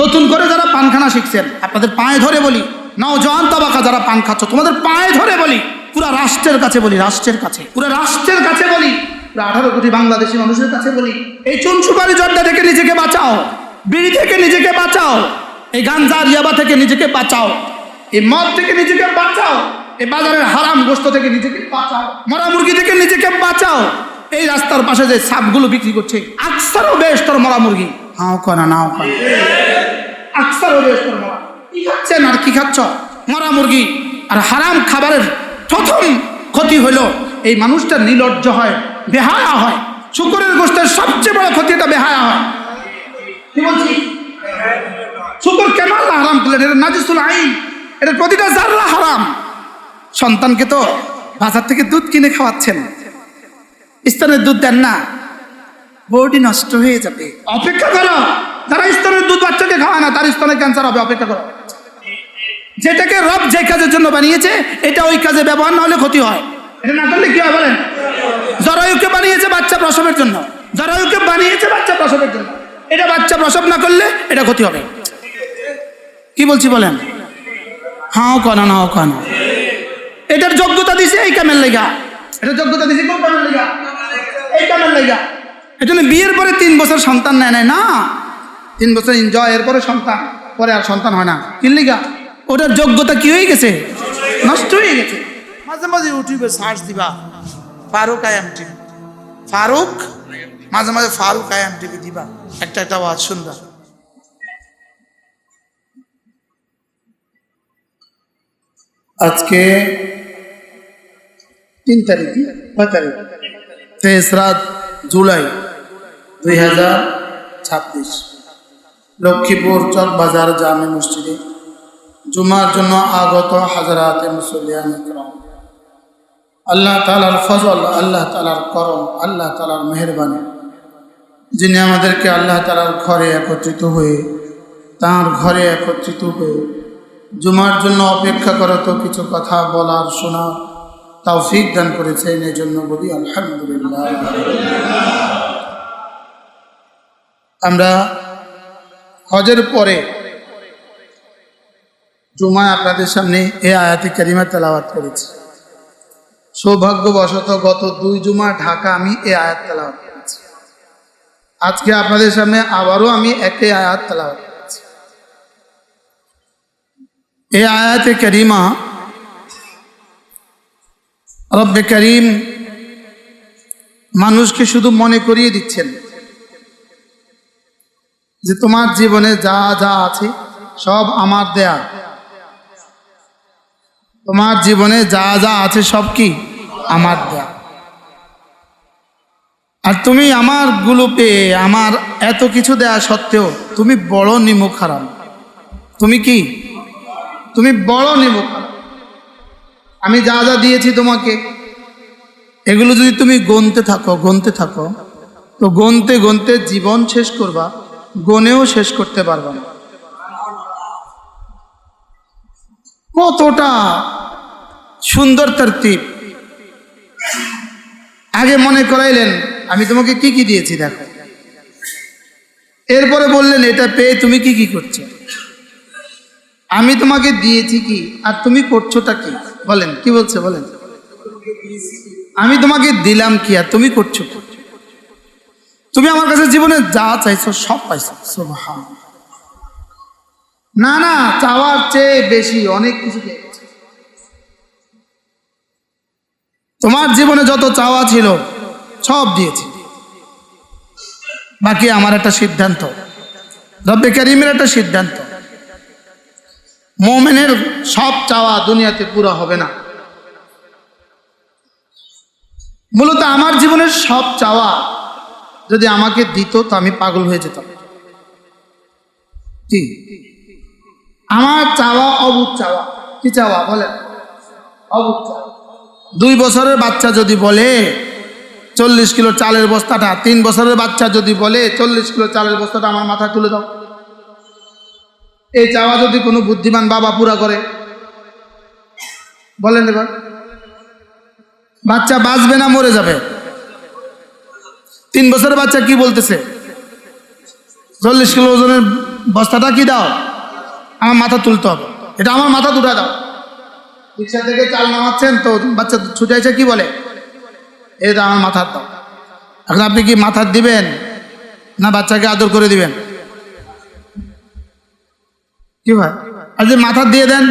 নতুন করে যারা পানখানা শিখছেন, আপনাদের পায়ে ধরে বলি, নওজোয়ান তাবাকা যারা পান খাচ্ছ, তোমাদের পায়ে ধরে বলি, পুরা রাষ্ট্রের কাছে বলি, রাষ্ট্রের কাছে, পুরা রাষ্ট্রের কাছে বলি, পুরা 18 কোটি বাংলাদেশি মানুষের কাছে বলি, এই চুন সুপারি জর্দা থেকে নিজেকে বাঁচাও, বিড়ি থেকে নিজেকে বাঁচাও, এই গাঞ্জা ইয়াবা থেকে নিজেকে বাঁচাও, এই মদ থেকে নিজেকে বাঁচাও, এই বাজারের হারাম গোশত থেকে নিজেকে বাঁচাও, মরা মুরগি থেকে নিজেকে বাঁচাও। এই রাস্তার পাশে যে সাপগুলো বিক্রি করছে, আকসারও বেশ তোর মরা মুরগি, হাও কনা নাও কনা, আকসারও বেশ তোর মরা। কি খাচ্ছেন আর কি খাচ্ছ? মরা মুরগি। আর হারাম খাবারের প্রথম ক্ষতি হলো এই মানুষটা নির্লজ্জ হয়, বেহায়া হয়। শুকরের গোশতের সবচেয়ে বড় ক্ষতি এটা বেহায়া হয়। কি বলছি? শুকর কেন আল্লাহ হারাম করলেন? এটা নাজিসুল আইন, এটা প্রতিটা জাররা হারাম। সন্তানকে তো বাজার থেকে দুধ কিনে খাওয়াচ্ছেন, স্তনের দুধ দেন না, বডি নষ্ট হয়ে যাবে। অপেক্ষা করো, যারা স্তনের দুধ বাচ্চাকে খাওয়ায় না তার স্তনে ক্যান্সার হবে। অপেক্ষা করো। যেটাকে রব যে কাজের জন্য বানিয়েছে এটা ওই কাজে ব্যবহার না হলে ক্ষতি হয়। এটা না করলে কি হয় বলেন? জরায়ুকে বানিয়েছে বাচ্চা প্রসবের জন্য, জরায়ুকে বানিয়েছে বাচ্চা প্রসবের জন্য, এটা বাচ্চা প্রসব না করলে এটা ক্ষতি হবে। কি বলছি বলেন? হাও কানা নাও কানা। এটার যোগ্যতা দিছে এই কামের লেগা, এটা যোগ্যতা দিছে কোন কামের লেগা? এই কামের লেগা। এজন্য বিয়ের পরে 3 বছর সন্তান নেয় না, 3 বছর এনজয়, এরপরে সন্তান, পরে আর সন্তান হয় না। কি লেগা? ওটার যোগ্যতা কি হয়ে গেছে? নষ্ট হয়ে গেছে। মাঝে মাঝে ইউটিউবে সার্চ দিবা ফারুক আয়াম টিভি, ফারুক, মাঝে মাঝে ফারুক আয়াম টিভি দিবা, একটা একটা আওয়াজ শুনবা। আজকে 3 তারিখ, 23 জুলাই 2026, লক্ষ্মীপুর চকবাজার জামে মসজিদে জুমার জন্য আগত হাজারাতে মুসল্লিয়ান ইকরাম, আল্লাহ তাআলার ফজল, আল্লাহ তাআলার করম, আল্লাহ তাআলার মেহেরবানি, যিনি আমাদেরকে আল্লাহ তাআলার ঘরে একত্রিত হয়ে, তাঁর ঘরে একত্রিত হয়ে জুমার জন্য অপেক্ষা করত কিছু কথা বলার, শোনার তৌফিক দান করেছেন। এই জন্য বলি আলহামদুলিল্লাহ। আমরা হজের পরে জুমায় আপনাদের সামনে এই আয়াতে কারিমা তেলাওয়াত করেছি। সৌভাগ্যবশত গত 2 জুমা ঢাকা আমি এই আয়াত তেলাওয়াত করেছি। আজকে আপনাদের সামনে আবারও আমি একই আয়াত তেলাওয়াত করেছি। এই আয়াতে কারিমা রব্বে করিম মানুষকে শুধু মনে করিয়ে দিচ্ছেন যে তোমার জীবনে যা যা আছে সব আমার দেয়া, তোমার জীবনে যা যা আছে সব কি আমার দেয়া। আর তুমি আমার গুলো পেয়ে, আমার এত কিছু দেয়া সত্ত্বেও তুমি বড় নিমুখ হারাম। তুমি কি? তুমি বড় নিমুখ হারাম। আমি যা যা দিয়েছি তোমাকে, এগুলো যদি তুমি গুনতে থাকো তো গুনতে গুনতে জীবন শেষ করবা, গনেও শেষ করতে পারবা না। কতটা সুন্দর তারতিব। আগে মনে করাইলেন আমি তোমাকে কি কি দিয়েছি দেখো, এরপরে বললেন এটা পেয়ে তুমি কি কি করছো। আমি তোমাকে দিয়েছি কি আর তুমি করছোটা কি? বলেন কি বলছে? বলেন আমি তোমাকে দিলাম কি আর তুমি করছো কি? তুমি আমার কাছে জীবনে যা চাইছো সব পাইছো। সুবহানাল্লাহ। না না, চাওয়ার চেয়ে বেশি অনেক কিছু পেয়েছো। তোমার জীবনে যত চাওয়া ছিল সব দিয়েছি। বাকি আমার একটা সিদ্ধান্ত, রব্বে কারীমের একটা সিদ্ধান্ত, মুমিনের সব চাওয়া দুনিয়াতে পুরো হবে না। মূলত আমার জীবনের সব চাওয়া যদি আমাকে দিত তো আমি পাগল হয়ে যেতাম। কি আমার চাওয়া? অবুঝ চাওয়া। কি চাওয়া বলেন? অবুঝ চাওয়া। 2 বছরের বাচ্চা যদি বলে 40 কিলো চালের বস্তাটা, 3 বছরের বাচ্চা যদি বলে 40 কিলো চালের বস্তাটা আমার মাথায় তুলে দাও, এই চাওয়া যদি কোনো বুদ্ধিমান বাবা পুরা করে, বলেন এবার বাচ্চা বাঁচবে না মরে যাবে? 3 বছরের বাচ্চা কি বলতেছে? 40 কিলো ওজনের বস্তাটা কি দাও, আমার মাথা তুলতে হবে, এটা আমার মাথা দুটা দাও। রিক্সা থেকে চাল নামাচ্ছেন তো বাচ্চা ছুটে এসে কি বলে, এটা আমার মাথার দাও। এখন আপনি কি মাথার দিবেন না বাচ্চাকে আদর করে দিবেন? কি ভাই, আর যদি মাথা দিয়ে দেন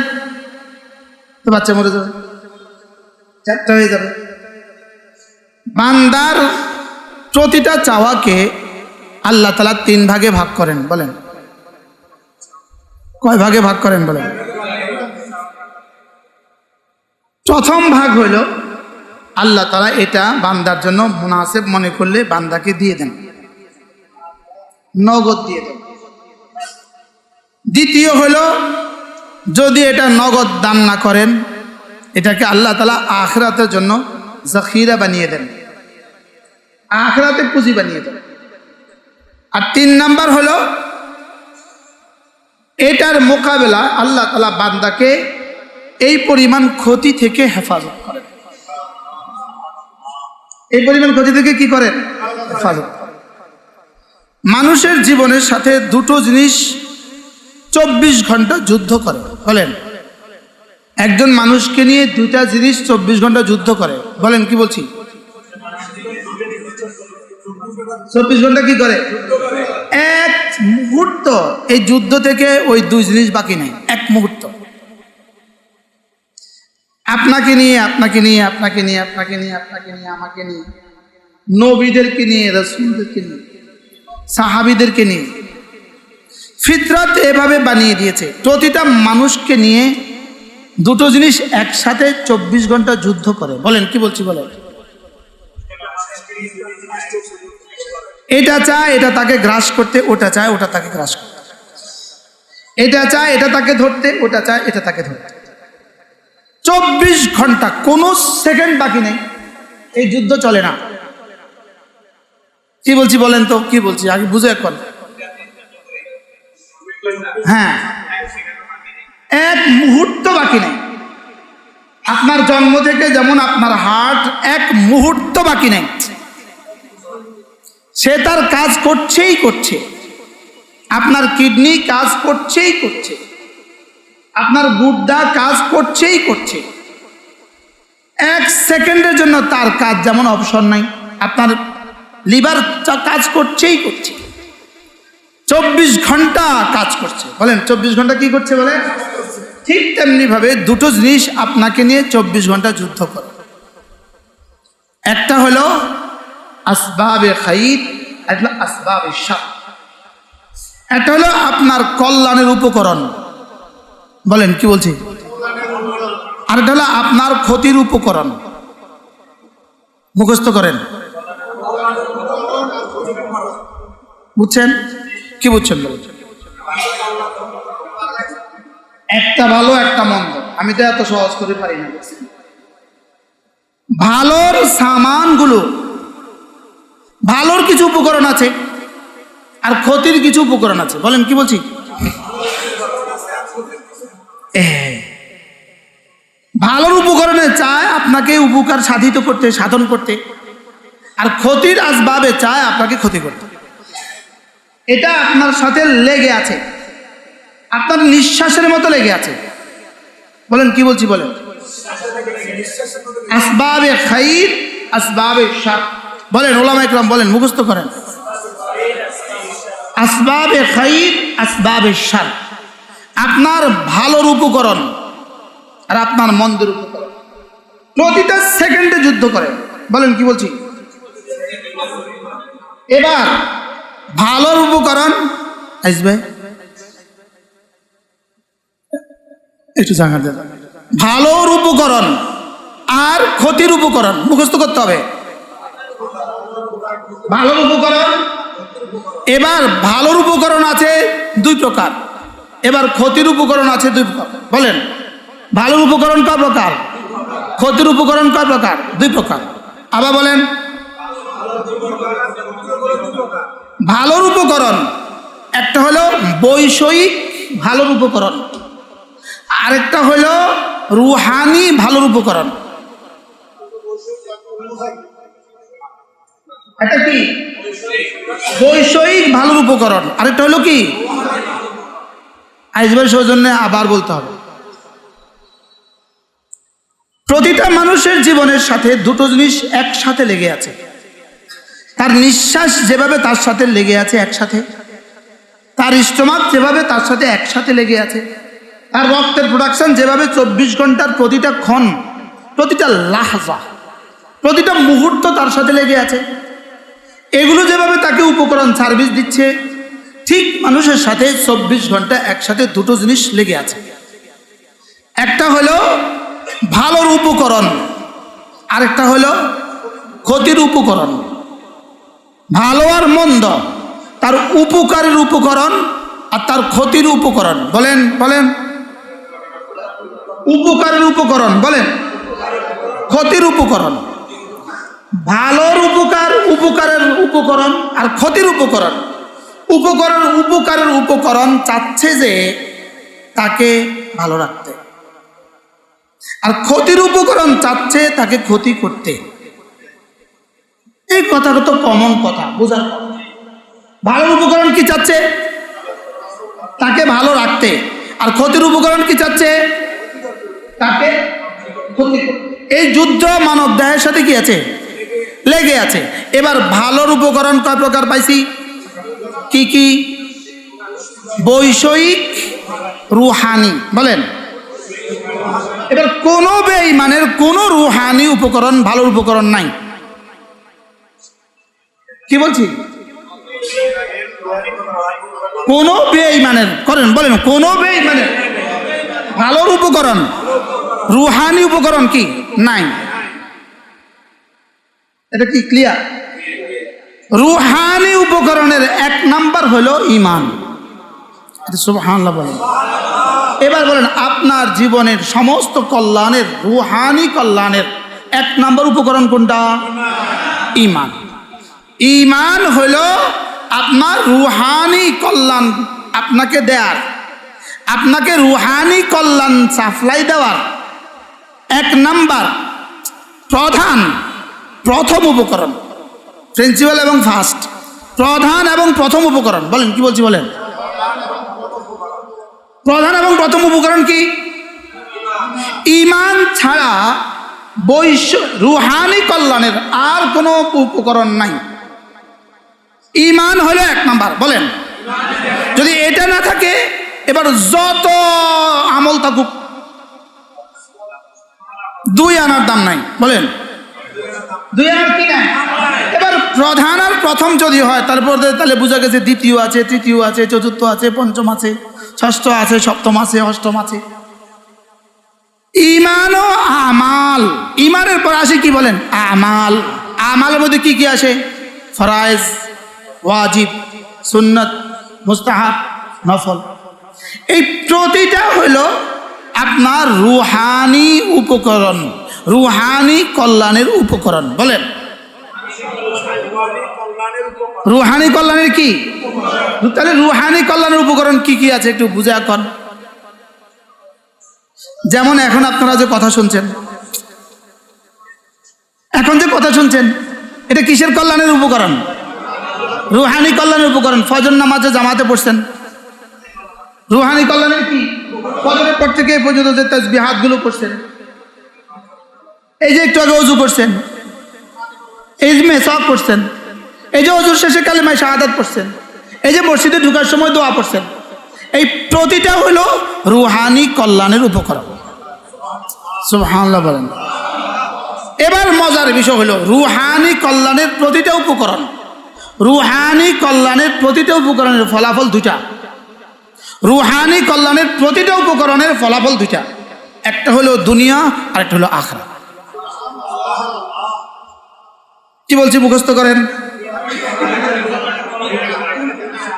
তো বাচ্চা মরে যাবে, চারটা হয়ে যাবে। বান্দার প্রতিটা চাওয়াকে আল্লাহ তাআলা 3 ভাগে ভাগ করেন। বলেন কয় ভাগে ভাগ করেন? বলেন। প্রথম ভাগ হইল আল্লাহ তাআলা এটা বান্দার জন্য মুনাসেব মনে করলে বান্দাকে দিয়ে দেন, নগদ দিয়ে দেন। দ্বিতীয় হইল যদি এটা নগদ দান না করেন, এটাকে আল্লাহ তাআলা আখিরাতের জন্য জাখিরা বানিয়ে দেন, আখিরাতে পুঁজি বানিয়ে দেন। আর 3 নাম্বার হলো এটার মোকাবেলা আল্লাহ তাআলা বান্দাকে এই পরিমাণ ক্ষতি থেকে হেফাজত করেন। এই পরিমাণ ক্ষতি থেকে কি করেন? হেফাজত করেন। মানুষের জীবনের সাথে দুটো জিনিস 24 ঘন্টা যুদ্ধ করে। বলেন একজন মানুষকে নিয়ে দুইটা জিনিস 24 ঘন্টা যুদ্ধ করে। বলেন কি বলছি? 24 ঘন্টা কি করে? এক মুহূর্ত এই যুদ্ধ থেকে ওই দুই জিনিস বাকি নেই। এক মুহূর্ত আপনাকে নিয়ে, আপনাকে নিয়ে, আপনাকে নিয়ে, আপনাকে নিয়ে, আপনাকে নিয়ে, আমাকে নিয়ে, নবীদেরকে নিয়ে, রাসূলদেরকে নিয়ে, সাহাবীদেরকে নিয়ে ফিতরত এভাবে বানিয়ে দিয়েছে। প্রতিটা মানুষকে নিয়ে দুটো জিনিস একসাথে 24 ঘন্টা যুদ্ধ করে। বলেন কি বলছি? বলেন এটা চায় এটা তাকে গ্রাস করতে, ওটা চায় ওটা তাকে গ্রাস করতে, এটা চায় এটা তাকে ধরতে, ওটা চায় এটা তাকে ধরতে। 24 ঘন্টা কোনো সেকেন্ড বাকি নেই, এই যুদ্ধ চলে না। কি বলছি বলেন তো? কি বলছি আগে বুঝে এখন। হ্যাঁ, এক মুহূর্ত বাকি নেই। আপনার জন্ম থেকে যেমন আপনার হার্ট এক মুহূর্ত বাকি নেই, সে তার কাজ করছেই করছে। আপনার কিডনি কাজ করছেই করছে, আপনার গুর্দা কাজ করছেই করছে। 1 সেকেন্ডের জন্য তার কাজ যেমন অবসর নাই, আপনার লিভার কাজ করছেই করছে। 24 ঘন্টা কাজ করছে। বলেন 24 ঘন্টা কি করছে? বলেন ঠিক তেমনি ভাবে দুটো জিনিস আপনাকে নিয়ে 24 ঘন্টা যুদ্ধ করে। একটা হলো আসবাবে খাইর, একটা আসবাবে শার। একটা হলো আপনার কল্যাণের উপকরণ। বলেন কি বলছি? আর এটা হলো আপনার ক্ষতির উপকরণ। মুখস্থ করেন, বুঝছেন? কি বুঝছেন? বলেন একটা ভালো একটা মন্দ। আমি তো এত সহজ করে পারি না। ভালোর সামানগুলো, ভালোর কিছু উপকরণ আছে আর ক্ষতির কিছু উপকরণ আছে। বলেন কি বলছি? ভালোর উপকরণে চায় আপনাকে উপকার সাধিত করতে, সাধন করতে, আর ক্ষতির আসবাবে চায় আপনাকে ক্ষতি করতে। এটা আপনার সাথে লেগে আছে, আপনার নিঃশ্বাসের মতো লেগে আছে। বলেন কি বলছি? বলেন আসবাবে খাইর, আসবাবে শার। বলেন ওলামা ইকরাম বলেন, মুখস্থ করেন। আসবাবে খাইর, আসবাবে শার। আপনার ভালোর উপকরণ আর আপনার মন্দের উপকরণ প্রতিটা সেকেন্ডে যুদ্ধ করে। বলেন কি বলছি? এবার ভালোর উপকরণ আসবে, একটু জায়গা দেন। ভালোর উপকরণ আর ক্ষতির উপকরণ মুখস্থ করতে হবে। ভালোর উপকরণ, এবার ভালোর উপকরণ আছে 2 প্রকার, এবার ক্ষতির উপকরণ আছে 2 প্রকার। বলেন ভালোর উপকরণ কয় প্রকার? ক্ষতির উপকরণ কয় প্রকার? 2 প্রকার। আবার বলেন ভালোর উপকরণ একটা হলো বৈষয়িক ভালোর উপকরণ, আরেকটা হলো রুহানি ভালোর উপকরণ। এটা কি? বৈষয়িক ভালোর উপকরণ, আরেকটা হলো কি? আইসবার সৌজন্যে আবার বলতে হবে। প্রতিটা মানুষের জীবনের সাথে দুটো জিনিস একসাথে লেগে আছে। তার নিঃশ্বাস যেভাবে তার সাথে লেগে আছে একসাথে, তার স্টোমাক যেভাবে তার সাথে একসাথে লেগে আছে, তার রক্তের প্রোডাকশন যেভাবে 24 ঘন্টার প্রতিটা ক্ষণ, প্রতিটা লাহজা, প্রতিটা মুহূর্ত তার সাথে লেগে আছে, এগুলো যেভাবে তাকে উপকরণ সার্ভিস দিচ্ছে, ঠিক মানুষের সাথে 24 ঘন্টা একসাথে দুটো জিনিস লেগে আছে। একটা হলো ভালোর উপকরণ, আরেকটা হলো ক্ষতির উপকরণ। ভালো আর মন্দ, তার উপকারের উপকরণ আর তার ক্ষতির উপকরণ। বলেন বলেন, উপকারের উপকরণ বলেন, ক্ষতির উপকরণ। ভালোর উপকার, উপকারের উপকরণ আর ক্ষতির উপকরণ। উপকারের উপকরণ চাচ্ছে যে তাকে ভালো রাখতে, আর ক্ষতির উপকরণ চাচ্ছে তাকে ক্ষতি করতে। এই কথাটা তো কমন কথা, বোঝার কথা। ভালোর উপকরণ কি চাচ্ছে? তাকে ভালো রাখতে। আর ক্ষতির উপকরণ কি চাচ্ছে? তাকে ক্ষতি করতে। এই যুদ্ধ মানব দেহের সাথে কি আছে? লেগে আছে। এবার ভালোর উপকরণ কয় প্রকার পাইছি? কি কি? বৈষয়িক, রুহানি। বলেন। এবার কোন বেঈমানের কোন রুহানি উপকরণ, ভালোর উপকরণ নাই। কি বলছি? কোন বেঈমানের, করেন বলেন, কোন বেঈমানের ভালোর উপকরণ, রুহানি উপকরণ কি নাই? এটা কি ক্লিয়ার? রুহানি উপকরণের 1 নাম্বার হলো ঈমান। সুবহানাল্লাহ বলেন। এবার বলেন, আপনার জীবনের সমস্ত কল্যাণের, রুহানি কল্যাণের 1 নাম্বার উপকরণ কোনটা? ঈমান। ঈমান হলো আপনার রুহানি কল্যাণ আপনাকে দেয়ার, আপনাকে রুহানি কল্যাণ সাপ্লাই দেওয়ার 1 নাম্বার প্রথম উপকরণ। প্রিন্সিপাল এবং ফার্স্ট, প্রধান এবং প্রথম উপকরণ। বলেন, কি বলছি বলেন। প্রধান এবং প্রথম উপকরণ কি? ঈমান ছাড়া রুহানি কল্যাণের আর কোনো উপকরণ নাই। ঈমান হলো 1 নাম্বার। বলেন, যদি এটা না থাকে, এবার যত আমল থাকুক 2 আনার দাম নাই। বলেন, 2 আনার কি নাই? এবার প্রধান আর প্রথম যদি হয়, তারপর তাহলে বোঝা গেছে দ্বিতীয় আছে, তৃতীয় আছে, চতুর্থ আছে, পঞ্চম আছে, ষষ্ঠ আছে, সপ্তম আছে, অষ্টম আছে। ঈমান ও আমাল। ঈমানের পর আসে কি বলেন? আমাল। আমালের মধ্যে কি কি আসে? ফরায়েজ, ওয়াজিব, সুন্নত, মুস্তাহাব, নফল। এই প্রতিটা হলো আপনার রুহানি উপকরণ, রুহানি কল্যাণের উপকরণ। বলেন, রুহানি কল্যাণের কি? তাহলে রুহানি কল্যাণের উপকরণ কি কি আছে একটু বুঝে এখন। যেমন এখন আপনারা যে কথা শুনছেন, এখন যে কথা শুনছেন, এটা কিসের কল্যাণের উপকরণ? রুহানি কল্যাণের উপকরণ। ফজর নামাজে জামাতে পড়ছেন, রুহানি কল্যাণের কি? ফজরের পর থেকে এই পর্যন্ত যে তাসবিহাতগুলো পড়ছেন, এই যে একটু আগে ওযু করছেন, এই যে মেসাক করছেন, এই যে ওযুর শেষে কালিমায়ে শাহাদাত পড়ছেন, এই যে মসজিদে ঢোকার সময় দোয়া পড়ছেন, এই প্রতিটা হলো রুহানি কল্যাণের উপকরণ। সুবহানাল্লাহ বলেন। এবার মজার বিষয় হলো, রুহানি কল্যাণের প্রতিটা উপকরণ, রুহানি কল্যাণের প্রতিটা উপকরণের ফলাফল 2টা। রুহানি কল্যাণের প্রতিটা উপকরণের ফলাফল 2টা। একটা হলো দুনিয়া, আর একটা হলো আখিরাত। কি বলছি মুখস্থ করেন।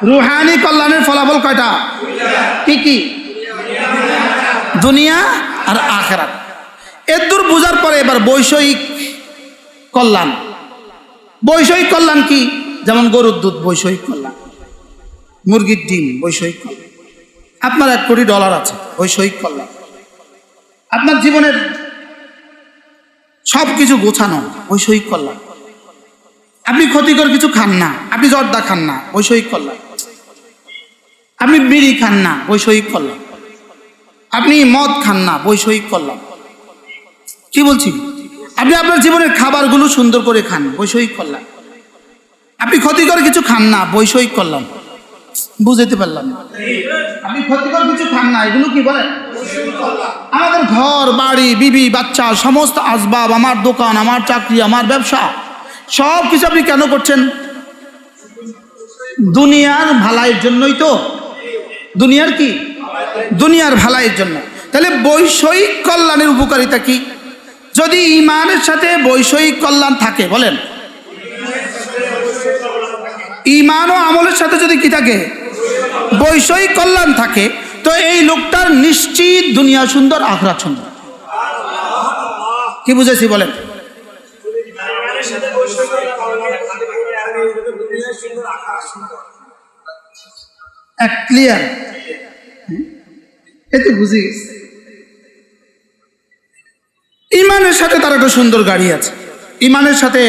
রুহানি কল্যাণের ফলাফল কয়টা? কি কি? দুনিয়া আর আখিরাত। এদূর বুঝার পরে এবার বৈষয়িক কল্যাণ। বৈষয়িক কল্যাণ কি? যেমন গরুর দুধ বৈষয়িক কল্যাণ, মুরগির ডিম বৈষয়িক কল্যাণ, আপনার $1 কোটি আছে বৈষয়িক কল্যাণ, আপনার জীবনের সব কিছু গোছানো বৈষয়িক কল্যাণ, আপনি ক্ষতিকর কিছু খান না, আপনি জর্দা খান না, বৈষয়িক কল্যাণ। আপনি বিড়ি খান না, বৈষয়িক করলাম। আপনি মদ খান না, বৈষয়িক করলাম। কি বলছি? আপনি আপনার জীবনের খাবারগুলো সুন্দর করে খান, বৈষয়িক করলাম। আপনি ক্ষতিকর কিছু খান না, বৈষয়িক করলাম। বুঝতে পারলাম না? আপনি ক্ষতিকর কিছু খান না, এগুলো কি বলেন? আমাদের ঘর বাড়ি, বিবি বাচ্চা, সমস্ত আসবাব, আমার দোকান, আমার চাকরি, আমার ব্যবসা, সব কিছু আপনি কেন করছেন? দুনিয়ার ভালাইয়ের জন্যই তো। দুনিয়ার কি? দুনিয়ার ভালাইয়ের জন্য। তাহলে বৈষয়িক কল্যাণের উপকারিতা কি? যদি ঈমানের সাথে বৈষয়িক কল্যাণ থাকে, বলেন, ঈমান ও আমলের সাথে যদি কি থাকে? বৈষয়িক কল্যাণ থাকে, তো এই লোকটার নিশ্চিত দুনিয়া সুন্দর, আখিরাত সুন্দর। কি বুঝেছি বলেন? ক্লিয়ার? এতে বুঝে গেছে। ঈমানের সাথে তার একটা সুন্দর গাড়ি আছে, ঈমানের সাথে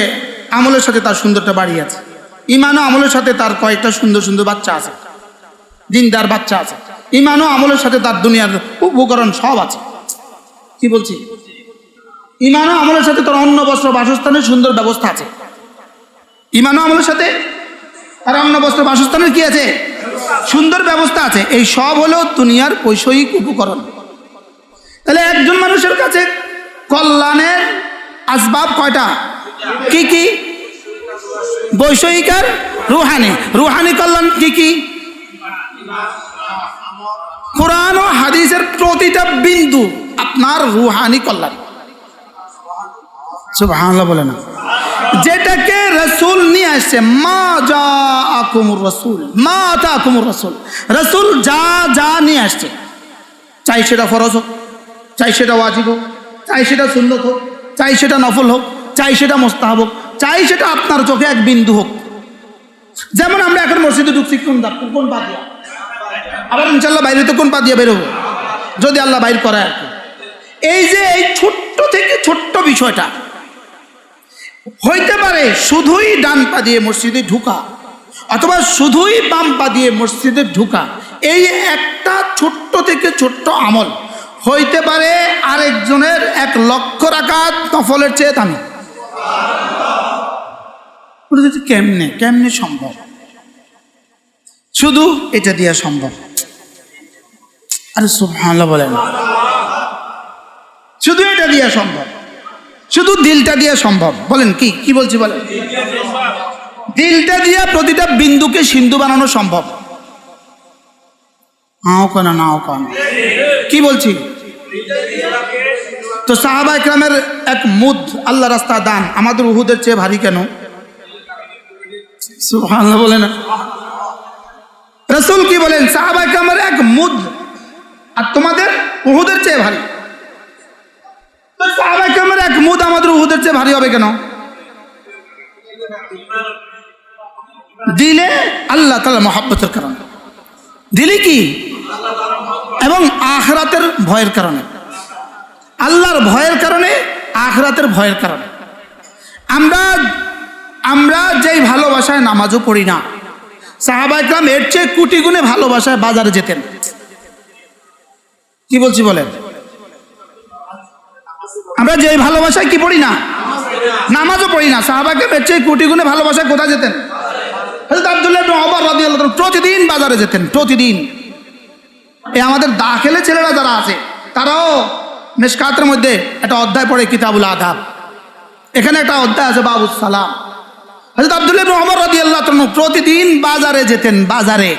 আমলের সাথে তার সুন্দরটা বাড়ি আছে, ঈমান ও আমলের সাথে তার কয়েকটা সুন্দর সুন্দর বাচ্চা আছে, দিনদার বাচ্চা আছে। ঈমান ও আমলের সাথে তার দুনিয়ার উপকরণ সব আছে। কি বলছি? ঈমান ও আমলের সাথে তার অন্ন বস্ত্র বাসস্থানের সুন্দর ব্যবস্থা আছে। ঈমান ও আমলের সাথে তার অন্ন বস্ত্র বাসস্থানের কি আছে? সুন্দর ব্যবস্থা আছে। এই সব হলো দুনিয়ার বৈষয়িক উপকরণ। তাহলে একজন মানুষের কাছে কল্যাণের আসবাব কয়টা? কি কি? বৈষয়িক আর রুহানি। রুহানি কল্যাণ কি কি? কোরআন ও হাদিসের প্রতিটা বিন্দু আপনার রুহানি কল্যাণ। সুবহানাল্লাহ বলে না? যেটাকে রাসূল নিয়ে আসছে, মা জাআকুমুর রাসূল মা আতাকুমুর রাসূল, রাসূল যা যা নিয়ে আসছে, চাই সেটা ফরজ হোক, চাই সেটা ওয়াজিব হোক, চাই সেটা সুন্নত হোক, চাই সেটা নফল হোক, চাই সেটা মুস্তাহাব হোক, চাই সেটা আপনার চোখে এক বিন্দু হোক। যেমন আমরা এখন মসজিদে ঢুকছি কোন পা দিয়া, আবার ইনশাল্লাহ বাইরে তো কোন পা দিয়ে বেরোবো, যদি আল্লাহ বাইর করে আর কি। এই যে এই ছোট্ট থেকে ছোট্ট বিষয়টা হইতে পারে শুধুই ডান পা দিয়ে মসজিদে ঢুকা, অথবা শুধুই বাম পা দিয়ে মসজিদে ঢুকা। এই একটা ছোট্ট থেকে ছোট্ট আমল হইতে পারে আরেকজনের 1,00,000 রাকাত নফলের চেয়ে দামি। কেমনে কেমনে সম্ভব? শুধু এটা দিয়া সম্ভব। আরে সুবহানাল্লাহ বলেন। শুধু এটা দিয়া সম্ভব, শুধু দিলটা দিয়া সম্ভব। বলেন কি কি বলছি বলেন? দিলটা দিয়া প্রতিটা বিন্দুকে সিন্ধু বানানো সম্ভব। নাও কেন নাও কেন কি বলছি? তো সাহাবা ইকরামের এক মুদ আল্লাহ রাস্তা দান আমাদের উহুদের চেয়ে ভারী কেন? সুবহানাল্লাহ বলেন। রাসূল কি বলেন? সাহাবা ইকরামের এক মুদ আর তোমাদের উহুদের চেয়ে ভারী। তো সাহাবা ইকরামের এক মুদ আমাদের উহুদের চেয়ে ভারী হবে কেন? দিলে আল্লাহ তাআলা মহব্বতের কারণে, দিলে কি এবং আখিরাতের ভয়ের কারণে, আল্লাহর ভয়ের কারণে, আখিরাতের ভয়ের কারণে। আমরা যেই ভালোবাসায় নামাজও পড়ি না, সাহাবা ইকরাম এর চেয়ে কোটি গুণে ভালোবাসায় বাজারে যেতেন। কি বলছি বলেন? আমরা যেই ভালোবাসায় কি পড়ি না, নামাজও পড়ি না, সাহাবা ইকরাম এর চেয়ে কোটি গুণে ভালোবাসায় কোথায় যেতেন? হযরত আব্দুল্লাহ ইবনে ওমর রাদিয়াল্লাহু তাআলা প্রতিদিন বাজারে যেতেন, প্রতিদিন। এই আমাদের দাখিলে ছেলেরা যারা আছে তারাও মিশকাতের মধ্যে একটা অধ্যায় পড়ে কিতাবুল আদাব, এখানে একটা অধ্যায় আছে বাবুস সালাম। হযরত আব্দুল্লাহ ইবনে ওমর রাদিয়াল্লাহু তাআলা প্রতিদিন বাজারে যেতেন, বাজারে।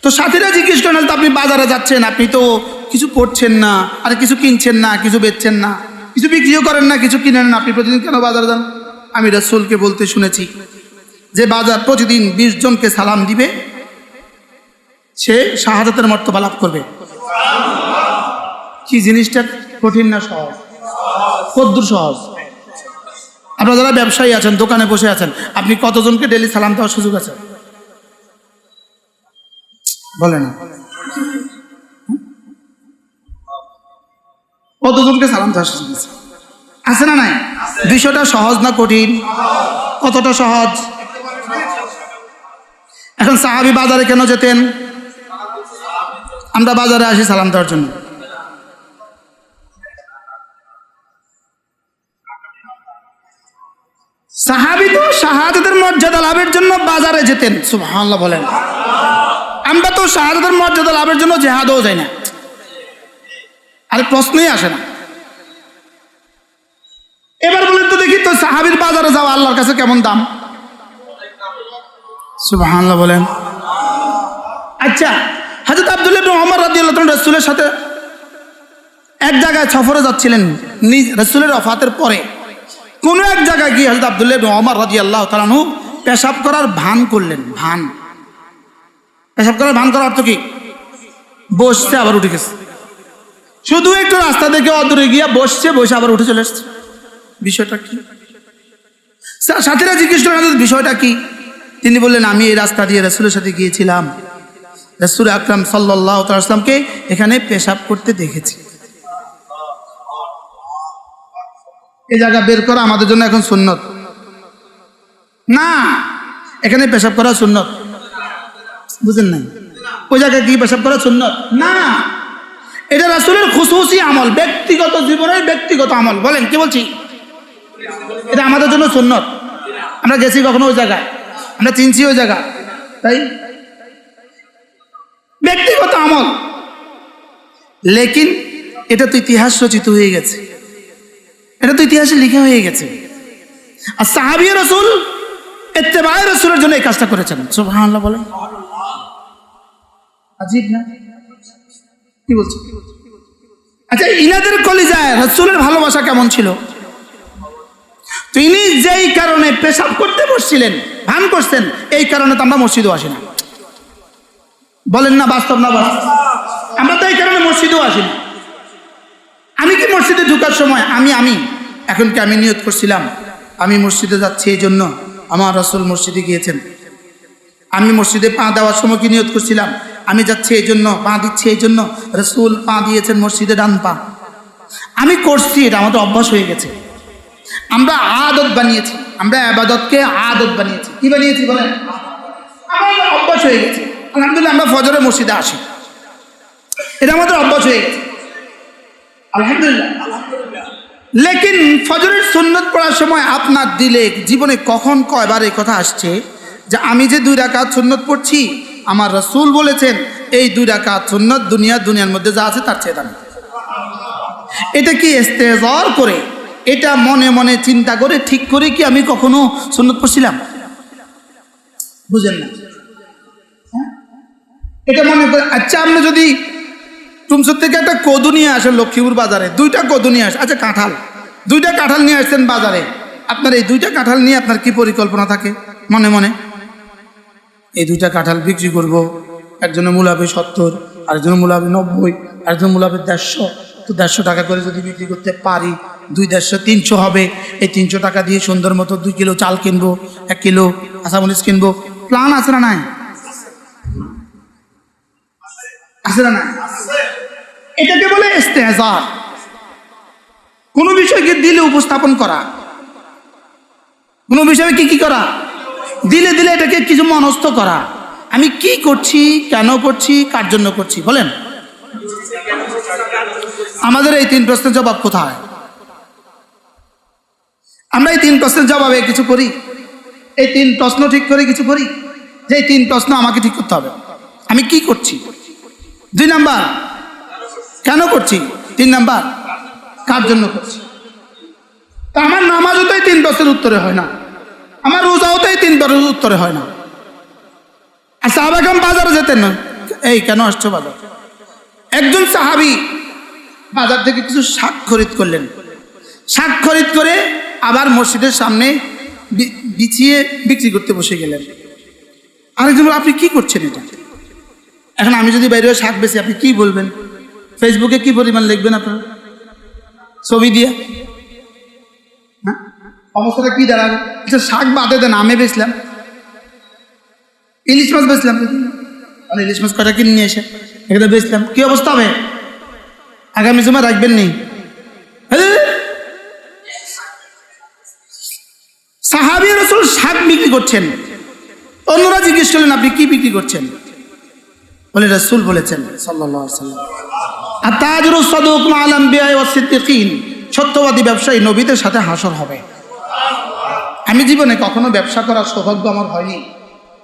তো সাথীরা জিজ্ঞেস করেন, আপনি বাজারে যাচ্ছেন, আপনি তো কিছু পড়ছেন না, আর কিছু কিনছেন না, কিছু বেচছেন না, কিছু বিক্রিও করেন না, কিছু কিনেন না, আপনি প্রতিদিন কেন বাজারে যান? আমি রাসূলকে বলতে শুনেছি যে বাজার প্রতিদিন 20 জনকে সালাম দিবে, সে শাহাদাতের মর্তবা লাভ করবে। কি জিনিসটা কঠিন না সহজ? কদ্দুর সহজ। আপনারা যারা ব্যবসায়ী আছেন, দোকানে বসে আছেন, আপনি কতজনকে ডেলি সালাম দেওয়ার সুযোগ আছে? বলে না, কতজনকে সালাম দেওয়ার সুযোগ আছে? আছে না নাই? বিষয়টা সহজ না কঠিন? কতটা সহজ? এখন সাহাবী বাজারে কেন যেতেন? আমরা বাজারে আসি সালাম দেওয়ার জন্য। সাহাবী তো শাহাদাতের মর্যাদা লাভের জন্য বাজারে যেতেন, সুবহানাল্লাহ বলেন। আমরা তো শাহাদাতের মর্যাদা লাভের জন্য জিহাদও যাই না, আর প্রশ্নই আসে না। এবার বলেন তো দেখি, তো সাহাবীর বাজারে যাওয়া আল্লাহর কাছে কেমন দাম? সুবহানাল্লাহ বলেন। আচ্ছা, হযরত আব্দুল্লাহ ইবনে ওমর রাদিয়াল্লাহু তাআলা রাসূলের সাথে এক জায়গায় সফরে যাচ্ছিলেন, রাসূলের ওফাতের পরে কোন এক জায়গায় গিয়ে হযরত আব্দুল্লাহ ইবনে ওমর রাদিয়াল্লাহু তাআলা আনহু পেশাব করার ভান করলেন। পেশাব করার ভান করার অর্থ কি? বসছে আবার উঠে গেছে, শুধু একটু রাস্তা থেকে অদূরে গিয়ে বসছে, বসে আবার উঠে চলে এসছে। বিষয়টা কি? সাথীরা জিজ্ঞেস করলেন, বিষয়টা কি? তিনি বললেন, আমি এই রাস্তা দিয়ে রাসূলের সাথে গিয়েছিলাম, রাসূল আকরাম সাল্লাল্লাহু আলাইহি ওয়াসাল্লামকে এখানে পেশাব করতে দেখেছি। এই জায়গা বের করা আমাদের জন্য এখন সুন্নত না, এখানে পেশাব করা সুন্নত, বুঝেন না? ওই জায়গায় গিয়ে পেশাব করা সুন্নত না, এটা রাসূলের খুশুসি আমল, ব্যক্তিগত জীবনের ব্যক্তিগত আমল। বলেন কি বলছি? এটা আমাদের জন্য সুন্নত। আমরা গেছি কখনো ওই জায়গায়, আমরা চিনছি ওই জায়গা, তাই ব্যক্তিগত আমল। লেকিন এটা তো ইতিহাস রচিত হয়ে গেছে, এটা তো ইতিহাসে লিখা হয়ে গেছে। আর সাহাবী রাসূল ইত্তেবায়ে রাসূলের জন্য এই কাজটা করেছেন, সুবহানাল্লাহ বলেন। আজীব না? কি বলছো? আচ্ছা, ইনাদের কলিজায় রাসূলের ভালোবাসা কেমন ছিল? তিনি যেই কারণে পেশাব করতে বসছিলেন, ভান করছেন, এই কারণে তো আমরা মসজিদও আসি না। বলেন না বাস্তব না বাস্তব? আমরা তো এই কারণে মসজিদও আসি না। আমি কি মসজিদে ঢোকার সময় আমি এখন কি আমি নিয়ত করছিলাম আমি মসজিদে যাচ্ছি এই জন্য আমার রাসূল মসজিদে গিয়েছেন? আমি মসজিদে পা দেওয়ার সময় কি নিয়ত করছিলাম আমি যাচ্ছি এই জন্য, পা দিচ্ছি এই জন্য রাসূল পা দিয়েছেন মসজিদে ডান পা? আমি করছি, এটা আমাদের অভ্যাস হয়ে গেছে। আমরা আদত বানিয়েছি, আমরা ইবাদতকে আদত বানিয়েছি। কি বানিয়েছি বলেন? আমাদের অভ্যাস হয়ে গেছে। আলহামদুলিল্লাহ, আমরা ফজরে মসজিদে আসি, এটা আমাদের অভ্যাস হয়ে গেছে, আলহামদুলিল্লাহ। লেকিন ফজরের সুন্নত পড়ার সময় আপনার দিলে জীবনে কখন কয়বার এই কথা আসছে যে আমি যে 2 রাকাত সুন্নত পড়ছি, আমার রাসূল বলেছেন এই 2 রাকাত সুন্নত দুনিয়ার মধ্যে যা আছে তার চেয়ে দামি। এটা কি ইস্তেজার করে, এটা মনে মনে চিন্তা করে ঠিক করে কি আমি কখনো সুন্নত পড়ছিলাম? বুঝেন না? এটা মনে করে। আচ্ছা, আপনি যদি টুমসুর থেকে একটা কদু নিয়ে আসেন লক্ষ্মীপুর বাজারে, 2টা কদু নিয়ে আসেন, আচ্ছা কাঁঠাল, 2টা কাঁঠাল নিয়ে আসছেন বাজারে, আপনার এই 2টা কাঁঠাল নিয়ে আপনার কি পরিকল্পনা থাকে মনে মনে? এই 2টা কাঁঠাল বিক্রি করব, একজনের মূল্য হবে 70, আরেকজনের মূল্য হবে 90, আরেকজনের মূল্য হবে 150, তো 150 টাকা করে যদি বিক্রি করতে পারি, 2 150 300 হবে। এই 300 টাকা দিয়ে সুন্দর মতো 2 কিলো চাল কিনবো, 1 কিলো কাঁচামরিচ কিনবো। প্ল্যান আছে না নাই? আছে না নাই? এটাকে বলে ইস্তেহজার। কোনো বিষয়কে দিলে উপস্থাপন করা, কোনো বিষয়ে কি করা, দিলে এটাকে কিছু মনস্থ করা। আমি কি করছি, কেন করছি, কার জন্য করছি? বলেন, আমাদের এই 3 প্রশ্নের জবাব কোথায়? আমরা এই 3 প্রশ্নের জবাবে কিছু করি? এই 3 প্রশ্ন ঠিক করে কিছু করি যে এই 3 প্রশ্ন আমাকে ঠিক করতে হবে। আমি কি করছি? 2 নাম্বার, কেন করছি? 3 নাম্বার, কার জন্য করছি? তা আমার নামাজও তো এই 3 প্রশ্নের উত্তরে হয় না, আমার রোজাও তো এই 3 প্রশ্নের উত্তরে হয় না। আর সাহাবা কেরাম বাজারে যেতেন না, এই কেন আসছো বাজার? একজন সাহাবী বাজার থেকে কিছু শাক খরিদ করলেন, শাক খরিদ করে আবার মসজিদের সামনে বিছিয়ে বিক্রি করতে বসে গেলেন। আরেকজন বলল, আপনি কি করছেন এটা? এখন আমি যদি বাইরে শাক বেশি, আপনি কি বলবেন? ফেসবুকে কি পরিমাণ লিখবেন আপনার ছবি দিয়ে? হ্যাঁ, অবস্থাটা কি দাঁড়াবে? আচ্ছা, শাক বাদে দেন, আমি বেচলাম, ইলিশ মাছ বেচলাম, ইলিশ মাছ কটা কিনে নিয়ে এসে এখানে বেচলাম, কি অবস্থা হবে? আগামী সময় রাখবেন নি? সাহাবী রাসূল শাক বিক্রি করছেন, অন্যরা জিজ্ঞেস করলেন আপনি কি বিক্রি করছেন? বলে রাসূল বলেছেন সাল্লাল্লাহু আলাইহি ওয়াসাল্লাম, আত-তাজিরু সাদুক মা'আল আনবিয়া ওয়াস সিদ্দিকিন, সত্যবাদী ব্যবসায়ী নবীদের সাথে হাসর হবে। আমি জীবনে কখনো ব্যবসা করার সৌভাগ্য আমার হয়নি,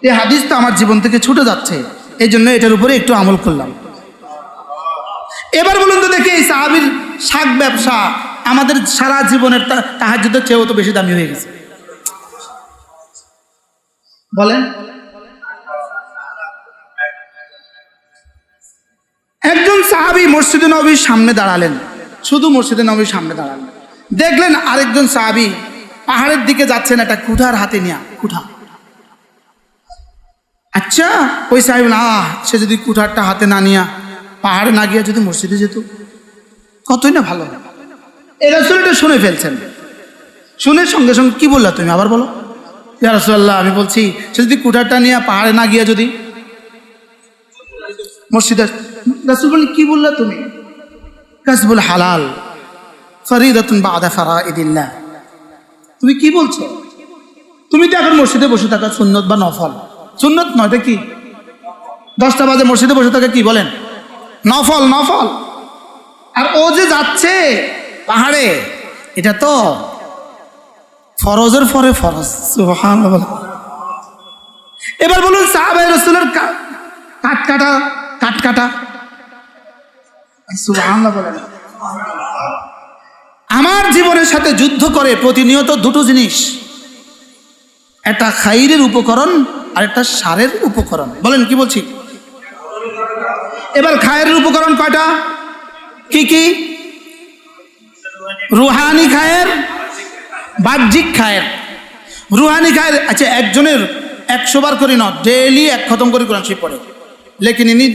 এই হাদিসটা আমার জীবন থেকে ছুটে যাচ্ছে, এই জন্য এটার উপরে একটু আমল করলাম। এবার বলুন তো দেখি, এই সাহাবীর শাক ব্যবসা আমাদের সারা জীবনের তাহাজ্জুদের চেয়েও তো বেশি দামি হয়ে গেছে, বলেন। একজন সাহাবী মসজিদে নববীর সামনে দাঁড়ালেন, শুধু মসজিদে নববীর সামনে দাঁড়ালেন, দেখলেন আরেকজন সাহাবী পাহাড়ের দিকে যাচ্ছেন একটা কুঠার হাতে নিয়ে, কুঠা। আচ্ছা, ওই সাহেব না, সে যদি কুঠারটা হাতে না নিয়ে পাহাড়ে না গিয়ে যদি মসজিদে যেত কতই না ভালো। এই রাসূল এটা শুনে ফেলছেন, শুনে সঙ্গে সঙ্গে কি বললা তুমি, আবার বলো। ইয়া রাসূলুল্লাহ, আমি বলছি সে যদি কুঠারটা নিয়ে পাহাড়ে না গিয়ে যদি মসজিদে। রাসূল বলেন, কি বললা তুমি? কাসবুল হালাল ফরিদাতুন বা'দা ফারাইদিল্লাহ। তুমি কি বলছো? তুমি তো এখন মসজিদে বসে থাকা সুন্নত বা নফল, সুন্নত নয় এটা কি? 10টা বাজে মসজিদে বসে থাকে কি বলেন? নফল, নফল। আর ও যে যাচ্ছে পাহাড়ে, এটা তো ফরজের পরে ফরজ। সুবহানাল্লাহ। এবার বলুন, সাহাবায়ে রাসূলের কাট কাটা সুবহানাল্লাহ বলেন। আমার জীবনের সাথে যুদ্ধ করে প্রতিনিয়ত দুটো জিনিস, একটা খাইরের উপকরণ আর একটা সারের উপকরণ। বলেন কি বলছি? এবার খায়ের উপকরণ কয়টা, কি কি? রুহানি খায়ের, বাহ্যিক খায়ের। রুহানি খায়ের, আচ্ছা একজনের 100 বার করে না, ডেইলি 1 খতম করে কোরআন শরীফ পড়ে, লেকিন ইনি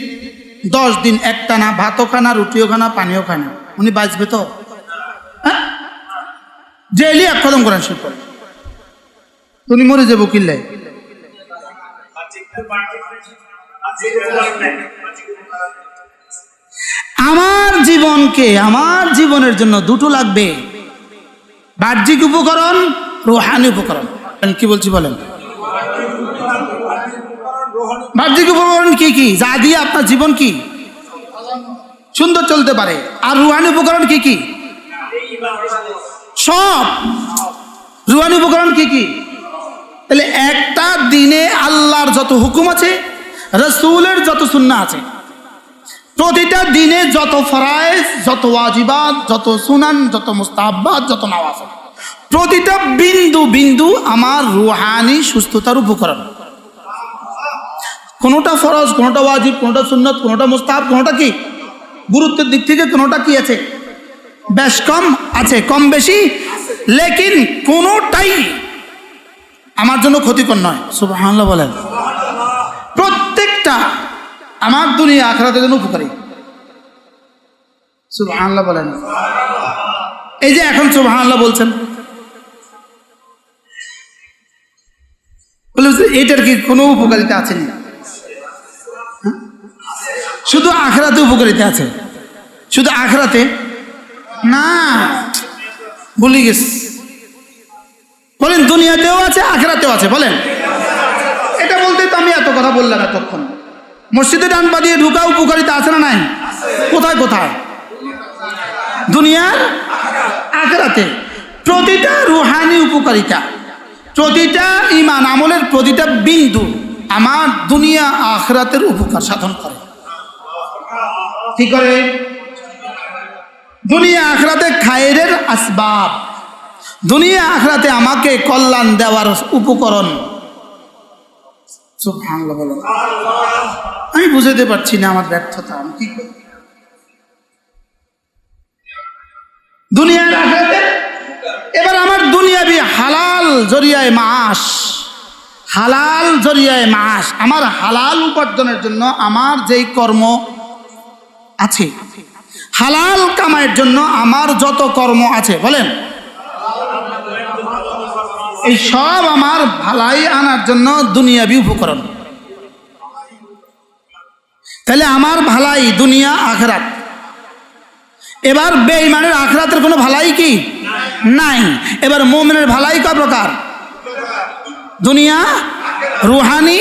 10 দিন একটা না ভাতও খানা, রুটিও খানা, পানিও খায় না, উনি বাঁচবে তো? হ্যাঁ, ডেইলি 1 খতম কোরআন শরীফ পড়ে, তুমি মরে যাবো কিল্লে। আমার জীবনকে, আমার জীবনের জন্য দুটো লাগবে, বাহ্যিক উপকরণ, রুহানি উপকরণ। কি বলছি বলেন? বাহ্যিক উপকরণ কি কি, যা দিয়ে আপনার জীবন কি সুন্দর চলতে পারে, আর রুহানি উপকরণ কি কি? সব। রুহানি উপকরণ কি কি? তাহলে একটা দিনে আল্লাহর যত হুকুম আছে, রাসূলের যত সুন্নাহ আছে, প্রতিটা দিনে যত ফরায়েজ, যত ওয়াজিবাত, যত সুনান, যত মুস্তাহাব্বাত, যত নওয়াফিল, প্রতিটা বিন্দু বিন্দু আমার রুহানি সুস্থতার উপকরণ। কোনোটা ফরজ, কোনোটা ওয়াজিব, কোনোটা সুন্নত, কোনোটা মুস্তাহাব, কোনোটা কি গুরুত্বের দিক থেকে কোনোটা কি আছে, বেশ কম আছে, কম বেশি, লেকিন কোনোটাই আমার জন্য ক্ষতিকর নয়। সুবহানাল্লাহ বলেন। প্রত্যেকটা আমার দুনিয়া আখিরাতের জন্য উপকারী। সুবহানাল্লাহ বলেন। এই যে এখন সুবহানাল্লাহ বলছেন, বলে এটার কি কোনো উপকারিতা আছে না? শুধু আখিরাতে উপকারিতা আছে, শুধু আখিরাতে না, ভুলে গেছি। বলেন দুনিয়াতেও আছে, আখিরাতেও আছে, বলেন। এটা বলতে তো আমি এত কথা বললাম এতক্ষণ। মসজিদে ডান পা দিয়ে ঢুকা উপকারিতা আছে না নাই? কোথায় কোথায়? দুনিয়ার, আখিরাতে। প্রতিটা রুহানি উপকারিতা, প্রতিটা ঈমান আমলের প্রতিটা বিন্দু আমার দুনিয়া আখিরাতের উপকার সাধন করে। কি করে? দুনিয়া আখিরাতে খায়রের আসবাব, দুনিয়া আখিরাতে আমাকে কল্যাণ দেওয়ার উপকরণ। সুবহানাল্লাহ বলেন। আমি বুঝাতে পারছি না আমার ব্যর্থতা, আমি কি করি? দুনিয়ার আখিরাতে এবার আমার দুনিয়াবি হালাল জরিয়ায় মাস, হালাল জরিয়ায় মাস, আমার হালাল উপার্জনের জন্য আমার যেই কর্ম আছে, হালাল কামাইয়ের জন্য আমার যত কর্ম আছে, বলেন, এই সব আমার ভালাই আনার জন্য দুনিয়াবি উপকরণ। তাহলে আমার ভালাই দুনিয়া আখিরাত। এবার বেঈমানের আখিরাতের কোনো ভালাই কি নাই। এবার মুমিনের ভালাই কয় প্রকার? দুনিয়া, রুহানি,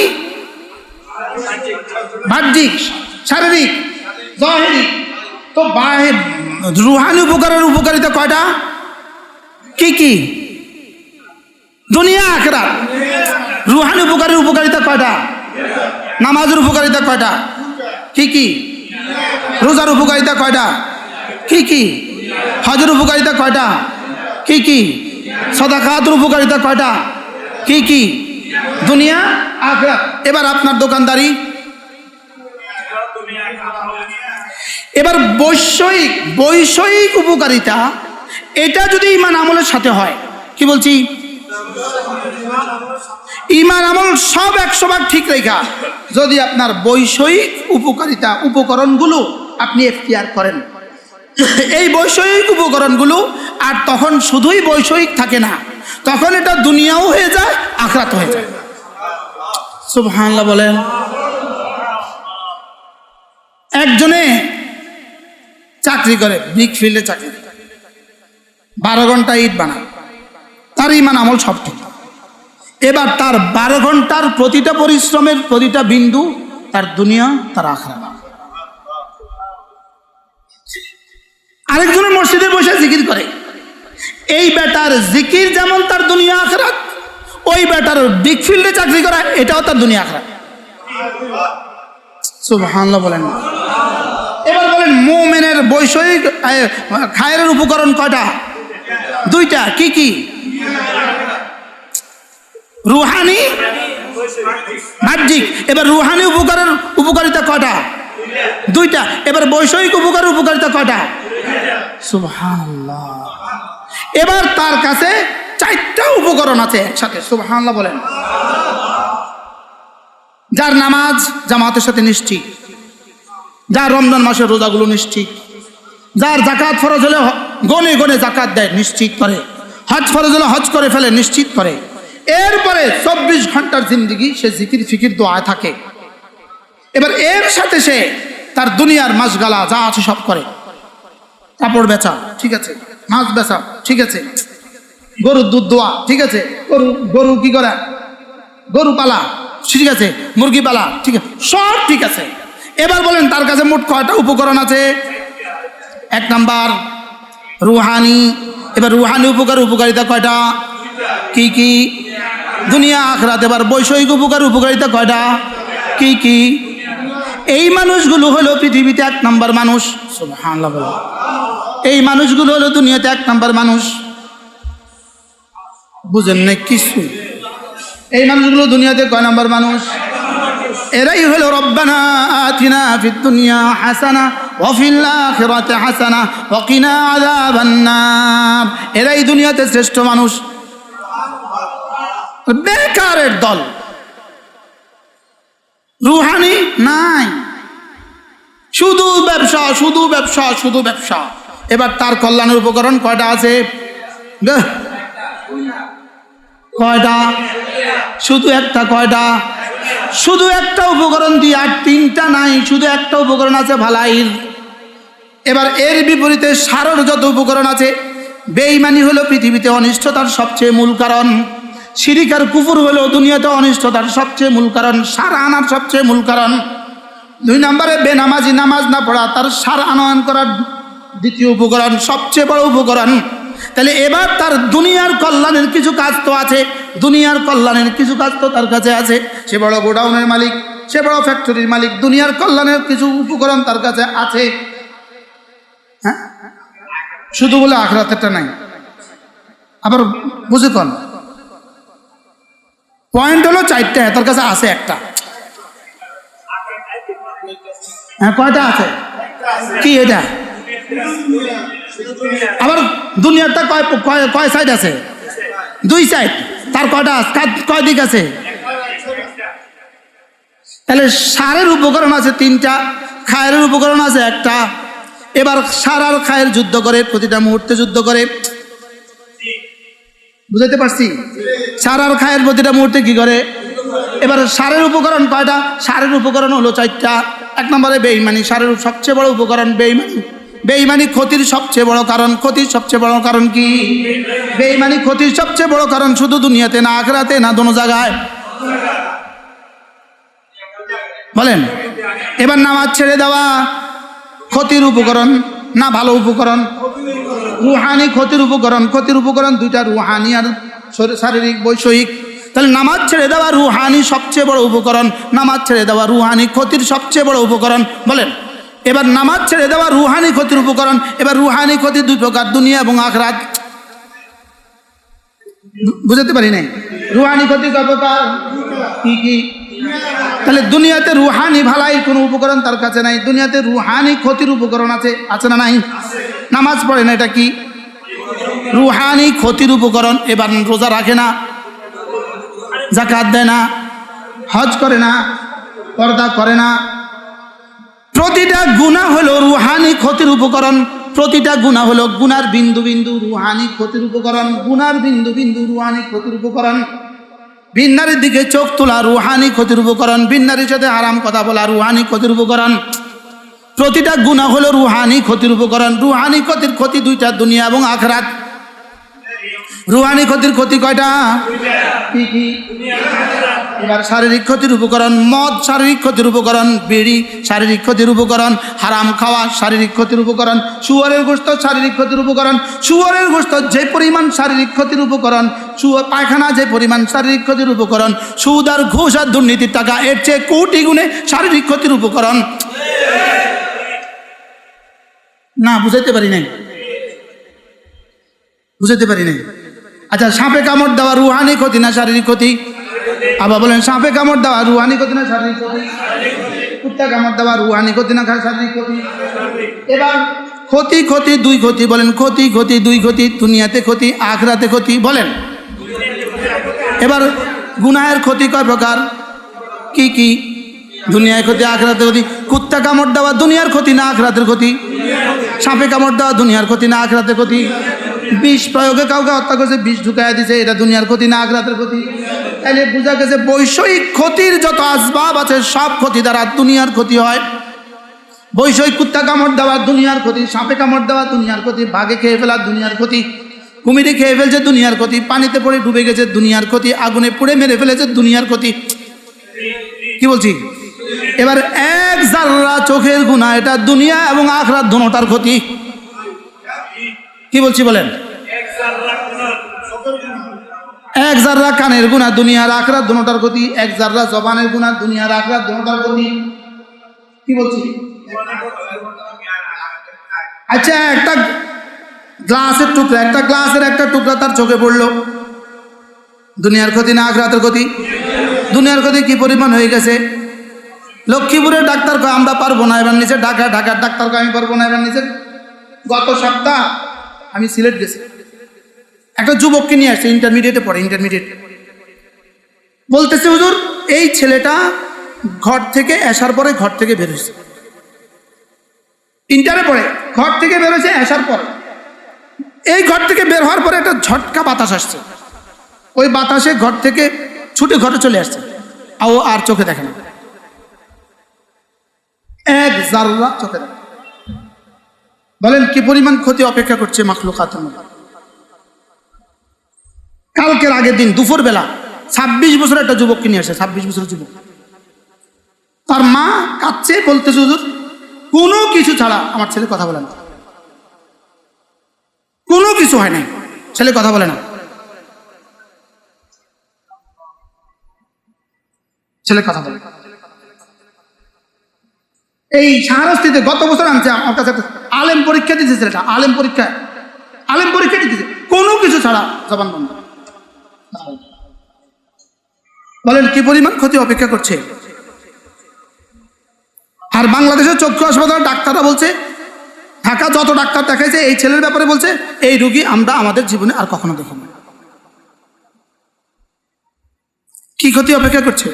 বাহ্যিক, শারীরিক, জাহিরি। তো রুহানি উপকারের উপকারিতা কয়টা? কি কি? দুনিয়া আখিরাত। রুহানি উপকারের উপকারিতা কয়টা? নামাজের উপকারিতা কয়টা? কি কি? রোজার উপকারিতা কয়টা? কি কি? হজের উপকারিতা কয়টা? কি কি? সাদাকাতের উপকারিতা কয়টা? কি কি? দুনিয়া আখিরাত। এবার আপনার দোকানদারি, এবার বৈষয়িক উপকারিতা, এটা যদি ঈমান আমলের সাথে হয়, কি বলছি, ঈমান আমল সব 100 ভাগ ঠিক রেখা যদি আপনার বৈষয়িক উপকারিতা উপকরণগুলো আপনি এখতিয়ার করেন, এই বৈষয়িক উপকরণগুলো আর তখন শুধুই বৈষয়িক থাকে না, তখন এটা দুনিয়াও হয়ে যায়, আখিরাত হয়ে যায়। সুবহানাল্লাহ বলেন। একজনে চাকরি করে, ব্রিক ফিল্ডে চাকরি, 12 ঘন্টা ইট বানায়, তার ঈমান আমল সব ঠিক। এবার তার 12 ঘন্টার প্রতিটা পরিশ্রমের প্রতিটা বিন্দু তার দুনিয়া, তার আখিরাত। আরেকজনের মসজিদে বসে জিকির করে, এই বেটার জিকির যেমন তার দুনিয়া আখিরাত, ওই বেটার ব্রিক ফিল্ডে চাকরি করা এটাও তার দুনিয়া আখিরাত। সুবহানাল্লাহ বলেন। এবার বলেন মুমিনের বৈষয়িক খায়ের উপকরণ কয়টা? 2টা। কি কি? রুহানি, বাহ্যিক। এবার রুহানি উপকারিতা কয়টা? 2টা। এবার বৈষয়িক উপকারিতা কয়টা? সুবহানাল্লাহ। এবার তার কাছে 4টা উপকরণ আছে একসাথে। সুবহানাল্লাহ বলেন। যার নামাজ জামাতের সাথে নিশ্চিত, যার রমজান মাসের রোজাগুলো নিশ্চিত, যার জাকাত ফরজ হলে গনে গনে জাকাত দেয় নিশ্চিত করে, হজ ফরজ হলে হজ করে ফেলে নিশ্চিত করে, এরপরে 24 ঘন্টার জিন্দিগি সে জিকির ফিকির দোয়ায় থাকে। এবার এর সাথে সে তার দুনিয়ার মাসগালা যা আছে সব করে, কাপড় বেচা ঠিক আছে, মাছ বেচা ঠিক আছে, গরুর দুধ দোয়া ঠিক আছে, গরু কি করে, গরু পালা ঠিক আছে, মুরগি পালা ঠিক আছে, সব ঠিক আছে। এবার বলেন তার কাছে মোট কয়টা উপকরণ আছে? 1 নাম্বার রুহানি। এবার রুহানি উপকারিতা কয়টা? কি কি? দুনিয়া আখিরাত। এবার বৈষয়িক উপকারিতা কয়টা? কি কি? এই মানুষগুলো হলো পৃথিবীতে 1 নাম্বার মানুষ। সুবহানাল্লাহ বলেন। এই মানুষগুলো হলো দুনিয়াতে 1 নাম্বার মানুষ। বুঝেন না কিছু? এই মানুষগুলো দুনিয়াতে কয় নাম্বার মানুষ? এরাই হলো রব্বানা আতিনা ফিদ দুনিয়া হাসানা ওয়া ফিল আখিরাতি হাসানা ওয়া কিনা আযাবান নার। এরাই দুনিয়াতে শ্রেষ্ঠ মানুষ। বেকারের দল, রুহানি নাই, শুধু ব্যবসা শুধু ব্যবসা শুধু ব্যবসা। এবার তার কল্যাণের উপকরণ কয়টা আছে? কয়টা? শুধু একটা। কয়টা? শুধু একটা উপকরণ দিয়ে, আর 3টা নাই, শুধু একটা উপকরণ আছে ভালাইর। এবার এর বিপরীতে সারর যত উপকরণ আছে, বেঈমানি হলো পৃথিবীতে অনিষ্টতার সবচেয়ে মূল কারণ, শিরিক আর কুফর হলো দুনিয়াতে অনিষ্টতার সবচেয়ে মূল কারণ, সার আনার সবচেয়ে মূল কারণ। 2 নম্বরে বেনামাজি, নামাজ না পড়া তার সার আনয়ন করার দ্বিতীয় উপকরণ, সবচেয়ে বড় উপকরণ। তাহলে এবার তার দুনিয়ার কল্যাণের কিছু কাজ তো আছে, দুনিয়ার কল্যাণের কিছু কাজ তো তার কাছে আছে। সে বড় গোডাউনের মালিক, সে বড় ফ্যাক্টরির মালিক, দুনিয়ার কল্যাণের কিছু উপকরণ তার কাছে আছে। হ্যাঁ, শুধু বলে আখিরাতেরটা নাই। আবার বুঝে কোন পয়েন্ট হলো 4টা, তার কাছে আছে একটা। হ্যাঁ, কয়টা আছে? কি এটা? আবার দুনিয়াটা কয় সাইড আছে? 2 সাইড। তার কয় দিক আছে? তাহলে সারের উপকরণ আছে 3টা, খায়ের উপকরণ আছে 1টা। এবার সার আর খায়ের যুদ্ধ করে, প্রতিটা মুহূর্তে যুদ্ধ করে। বুঝাইতে পারছি? সার আর খায়ের প্রতিটা মুহূর্তে কি করে? এবার সারের উপকরণ কয়টা? সারের উপকরণ হলো 4টা। 1 নম্বরে বেঈমানি, সারের সবচেয়ে বড় উপকরণ বেঈমানি। বেঈমানি ক্ষতির সবচেয়ে বড় কারণ। ক্ষতির সবচেয়ে বড় কারণ কি? বেঈমানি ক্ষতির সবচেয়ে বড় কারণ, শুধু দুনিয়াতে না, আখিরাতে না, দোনো জায়গায়। বলেন। এবার নামাজ ছেড়ে দেওয়া ক্ষতির উপকরণ না ভালো উপকরণ? রুহানি ক্ষতির উপকরণ। ক্ষতির উপকরণ দুইটা, রুহানি আর শারীরিক বৈষয়িক। তাহলে নামাজ ছেড়ে দেওয়া রুহানি সবচেয়ে বড় উপকরণ, নামাজ ছেড়ে দেওয়া রুহানি ক্ষতির সবচেয়ে বড় উপকরণ। বলেন। এবার নামাজ ছেড়ে দেওয়া রুহানি ক্ষতির উপকরণ। এবার রুহানি ক্ষতি দুই প্রকার, দুনিয়া এবং আখিরাত। বুঝতে পারি নাই? রুহানি ক্ষতি কয় প্রকার, কি কি? তাহলে দুনিয়াতে রুহানি ভালাই কোনো উপকরণ তার কাছে নাই, দুনিয়াতে রুহানি ক্ষতির উপকরণ আছে, আছে না নাই? নামাজ পড়ে না, এটা কি? রুহানি ক্ষতির উপকরণ। এবার রোজা রাখে না, যাকাত দেয় না, হজ করে না, পর্দা করে না। প্রতিটা গুনাহ হলো রুহানি ক্ষতির উপকরণ। প্রতিটা গুনাহ হলো গুনার বিন্দু বিন্দু রুহানি ক্ষতির উপকরণ। গুনার বিন্দু বিন্দু রুহানি ক্ষতির উপকরণ। ভিন্নারের দিকে চোখ তোলা রুহানি ক্ষতির উপকরণ। ভিন্নারের সাথে আরাম কথা বলা রুহানি ক্ষতির উপকরণ। প্রতিটা গুনাহ হলো রুহানি ক্ষতির উপকরণ। রুহানি ক্ষতির ক্ষতি দুইটা, দুনিয়া এবং আখিরাত। রুহানি ক্ষতির ক্ষতি কয়টা, কি কি? এবার শারীরিক ক্ষতির উপকরণ, মদ শারীরিক ক্ষতির উপকরণ, বিড়ি শারীরিক ক্ষতির উপকরণ, হারাম খাওয়া শারীরিক ক্ষতির উপকরণ, শুয়োরের গোশত শারীরিক ক্ষতির উপকরণ। শুয়োরের গোশত যে পরিমাণ শারীরিক ক্ষতির উপকরণ, পায়খানা যে পরিমাণ শারীরিক ক্ষতির উপকরণ, সুদ আর ঘুষ আর দুর্নীতির টাকা এর চেয়ে কোটি গুণে শারীরিক ক্ষতির উপকরণ। না বুঝাইতে পারি নাই, বুঝাইতে পারি নাই। আচ্ছা, সাপে কামড় দেওয়া রুহানি ক্ষতি না শারীরিক ক্ষতি? আবার বলেন, সাপে কামড় দেওয়া রুহানি ক্ষতি না শারীরিক ক্ষতি? কুত্তা কামড় দেওয়া রুহানি ক্ষতি না শারীরিক ক্ষতি? এবার ক্ষতি ক্ষতি দুই ক্ষতি, বলেন ক্ষতি ক্ষতি দুই ক্ষতি, দুনিয়াতে ক্ষতি আখিরাতে ক্ষতি। বলেন। এবার গুনাহের ক্ষতি কয় প্রকার, কি কি? দুনিয়ায় ক্ষতি আখিরাতে ক্ষতি। কুত্তা কামড় দেওয়া দুনিয়ার ক্ষতি না আখিরাতের ক্ষতি? সাপে কামড় দেওয়া দুনিয়ার ক্ষতি না আখিরাতের ক্ষতি? বিষ প্রয়োগে কাউকে হত্যা করেছে, বিষ ঢুকাইয়া দিছে, এটা দুনিয়ার ক্ষতি না আখিরাতের ক্ষতি? তাইলে বোঝা গেছে বৈষয়িক ক্ষতির যত আসবাব আছে সব ক্ষতি দ্বারা দুনিয়ার ক্ষতি হয়। বৈষয়িক কুত্তা কামড় দেওয়া দুনিয়ার ক্ষতি, সাপে কামড় দেওয়া দুনিয়ার ক্ষতি, বাঘে খেয়ে ফেলা দুনিয়ার ক্ষতি, কুমিরে খেয়ে ফেলছে দুনিয়ার ক্ষতি, পানিতে পড়ে ডুবে গেছে দুনিয়ার ক্ষতি, আগুনে পুড়ে মেরে ফেলেছে দুনিয়ার ক্ষতি। কি বলছি? এবার এক জাররা চোখের গুনাহ, এটা দুনিয়া এবং আখিরাত দুটোটার ক্ষতি। কি বলছি বলেন? এক জাররা কানের গুনাহ দুনিয়ার আখিরাত দুটোটার ক্ষতি। এক জাররা জবানের গুনাহ দুনিয়ার আখিরাত দুটোটার ক্ষতি। কি বলছি? আচ্ছা, একটা গ্লাসের টুকরা, একটা গ্লাসের একটা টুকরা তার চোখে পড়লো, দুনিয়ার ক্ষতি না আখিরাতের ক্ষতি? দুনিয়ার ক্ষতি কি পরিমাণ হয়ে গেছে। লক্ষ্মীপুরের ডাক্তার কয় আমরা পারবো না এবার নিচে, ঢাকার ডাক্তার কয় আমি পারবো না এবার নিচে। গত সপ্তাহ আমি সিলেট গেছি, একটা যুবককে নিয়ে আসছে, ইন্টারমিডিয়েটে পড়ে, ইন্টারমিডিয়েট। বলতেছে হুজুর এই ছেলেটা ঘর থেকে আসার পরে ঘর থেকে বেরোচ্ছে, ইন্টারে পড়ে, ঘর থেকে বেরোচ্ছে আসার পরে, এই ঘর থেকে বের হওয়ার পরে একটা ঝটকা বাতাস আসছে, ওই বাতাসে ঘর থেকে ছুটে ঘরে চলে আসছে, আর চোখে দেখে না, এক জাররা চোখে দেখে। বলেন কি পরিমাণ ক্ষতি অপেক্ষা করছে মাখলুকাতের মধ্যে। কালকের আগের দিন দুপুর বেলা 26 বছর একটা যুবককে নিয়ে আসে, 26 বছরের যুবক। তার মা কাঁদছে, বলতেছে হুজুর কোনো কিছু ছাড়া আমার ছেলে কথা বলে না, কোনো কিছু হয় নাই, ছেলে কথা বলে না, ছেলে কথা বলে। এই শাহরাস্তিতে গত বছর আনছে আমার কাছে, আলেম পরীক্ষা দিতেছে ছেলেটা, আলেম পরীক্ষা দিতেছে, কোনো কিছু ছাড়া জবান বন্ধ। বলেন কি পরিমাণ ক্ষতি অপেক্ষা করছে। আর বাংলাদেশের চক্ষু হাসপাতালের ডাক্তাররা বলছে, ঢাকা যত ডাক্তার দেখাইছে এই ছেলের ব্যাপারে বলছে এই রোগী আমরা আমাদের জীবনে আর কখনো দেখব না। কি ক্ষতি অপেক্ষা করছে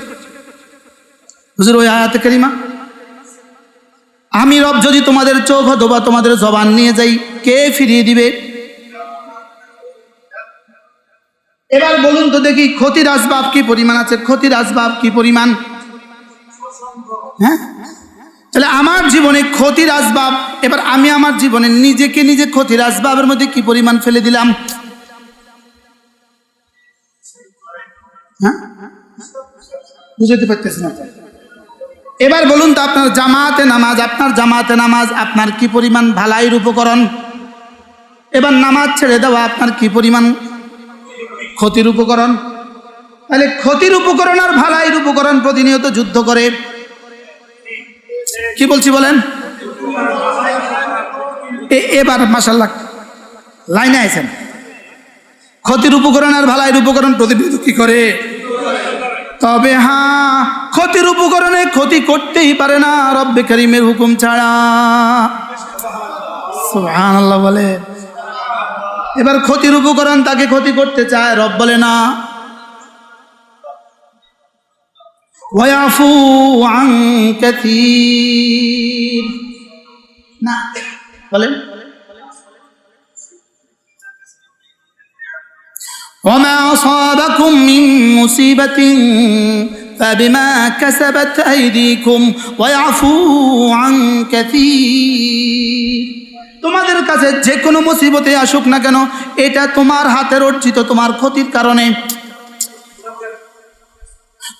হুজুর? ওই আয়াতে কারিমা, আমি রব যদি তোমাদের চোখ অথবা তোমাদের জবান নিয়ে যাই কে ফিরিয়ে দিবে? এবার বলুন তো দেখি ক্ষতির আসবাব কি পরিমাণ আছে, ক্ষতির আসবাব কি পরিমাণ? হ্যাঁ, তাহলে আমার জীবনে ক্ষতির আসবাব, এবার আমি আমার জীবনে নিজেকে নিজে ক্ষতির আসবাবের মধ্যে কি পরিমাণ ফেলে দিলাম। হ্যাঁ, বুঝতে পারতেছি না। এবার বলুন তো আপনার জামাতে নামাজ আপনার কি পরিমাণ ভালাইয়ের উপকরণ? এবার নামাজ ছেড়ে দেওয়া আপনার কি পরিমাণ ক্ষতির উপকরণ? তাহলে ক্ষতির উপকরণ আর ভালাইয়ের উপকরণ প্রতিনিয়ত যুদ্ধ করে। কি বলছি বলেন? এবার মাশাআল্লাহ লাইনে আছেন। ক্ষতির উপকরণ আর ভালাইয়ের উপকরণ প্রতিনিয়ত কি করে? তবে হ্যাঁ, ক্ষতির উপকরণে ক্ষতি করতেই পারে না রব্বে কারীমের হুকুম ছাড়া। সুবহানাল্লাহ বলে। এবার ক্ষতির উপকরণ তাকে ক্ষতি করতে চায়, রব বলে না। ওয়ায়াফু আন কাসীর, না বলেন وما أصابكم من مصيبة فبما كسبت أيديكم ويعفو عن كثير। তোমাদের কাছে যে কোনো মুসিবতে আসুক না কেন, এটা তোমার হাতের অর্জিত, তোমার ক্ষতির কারণে,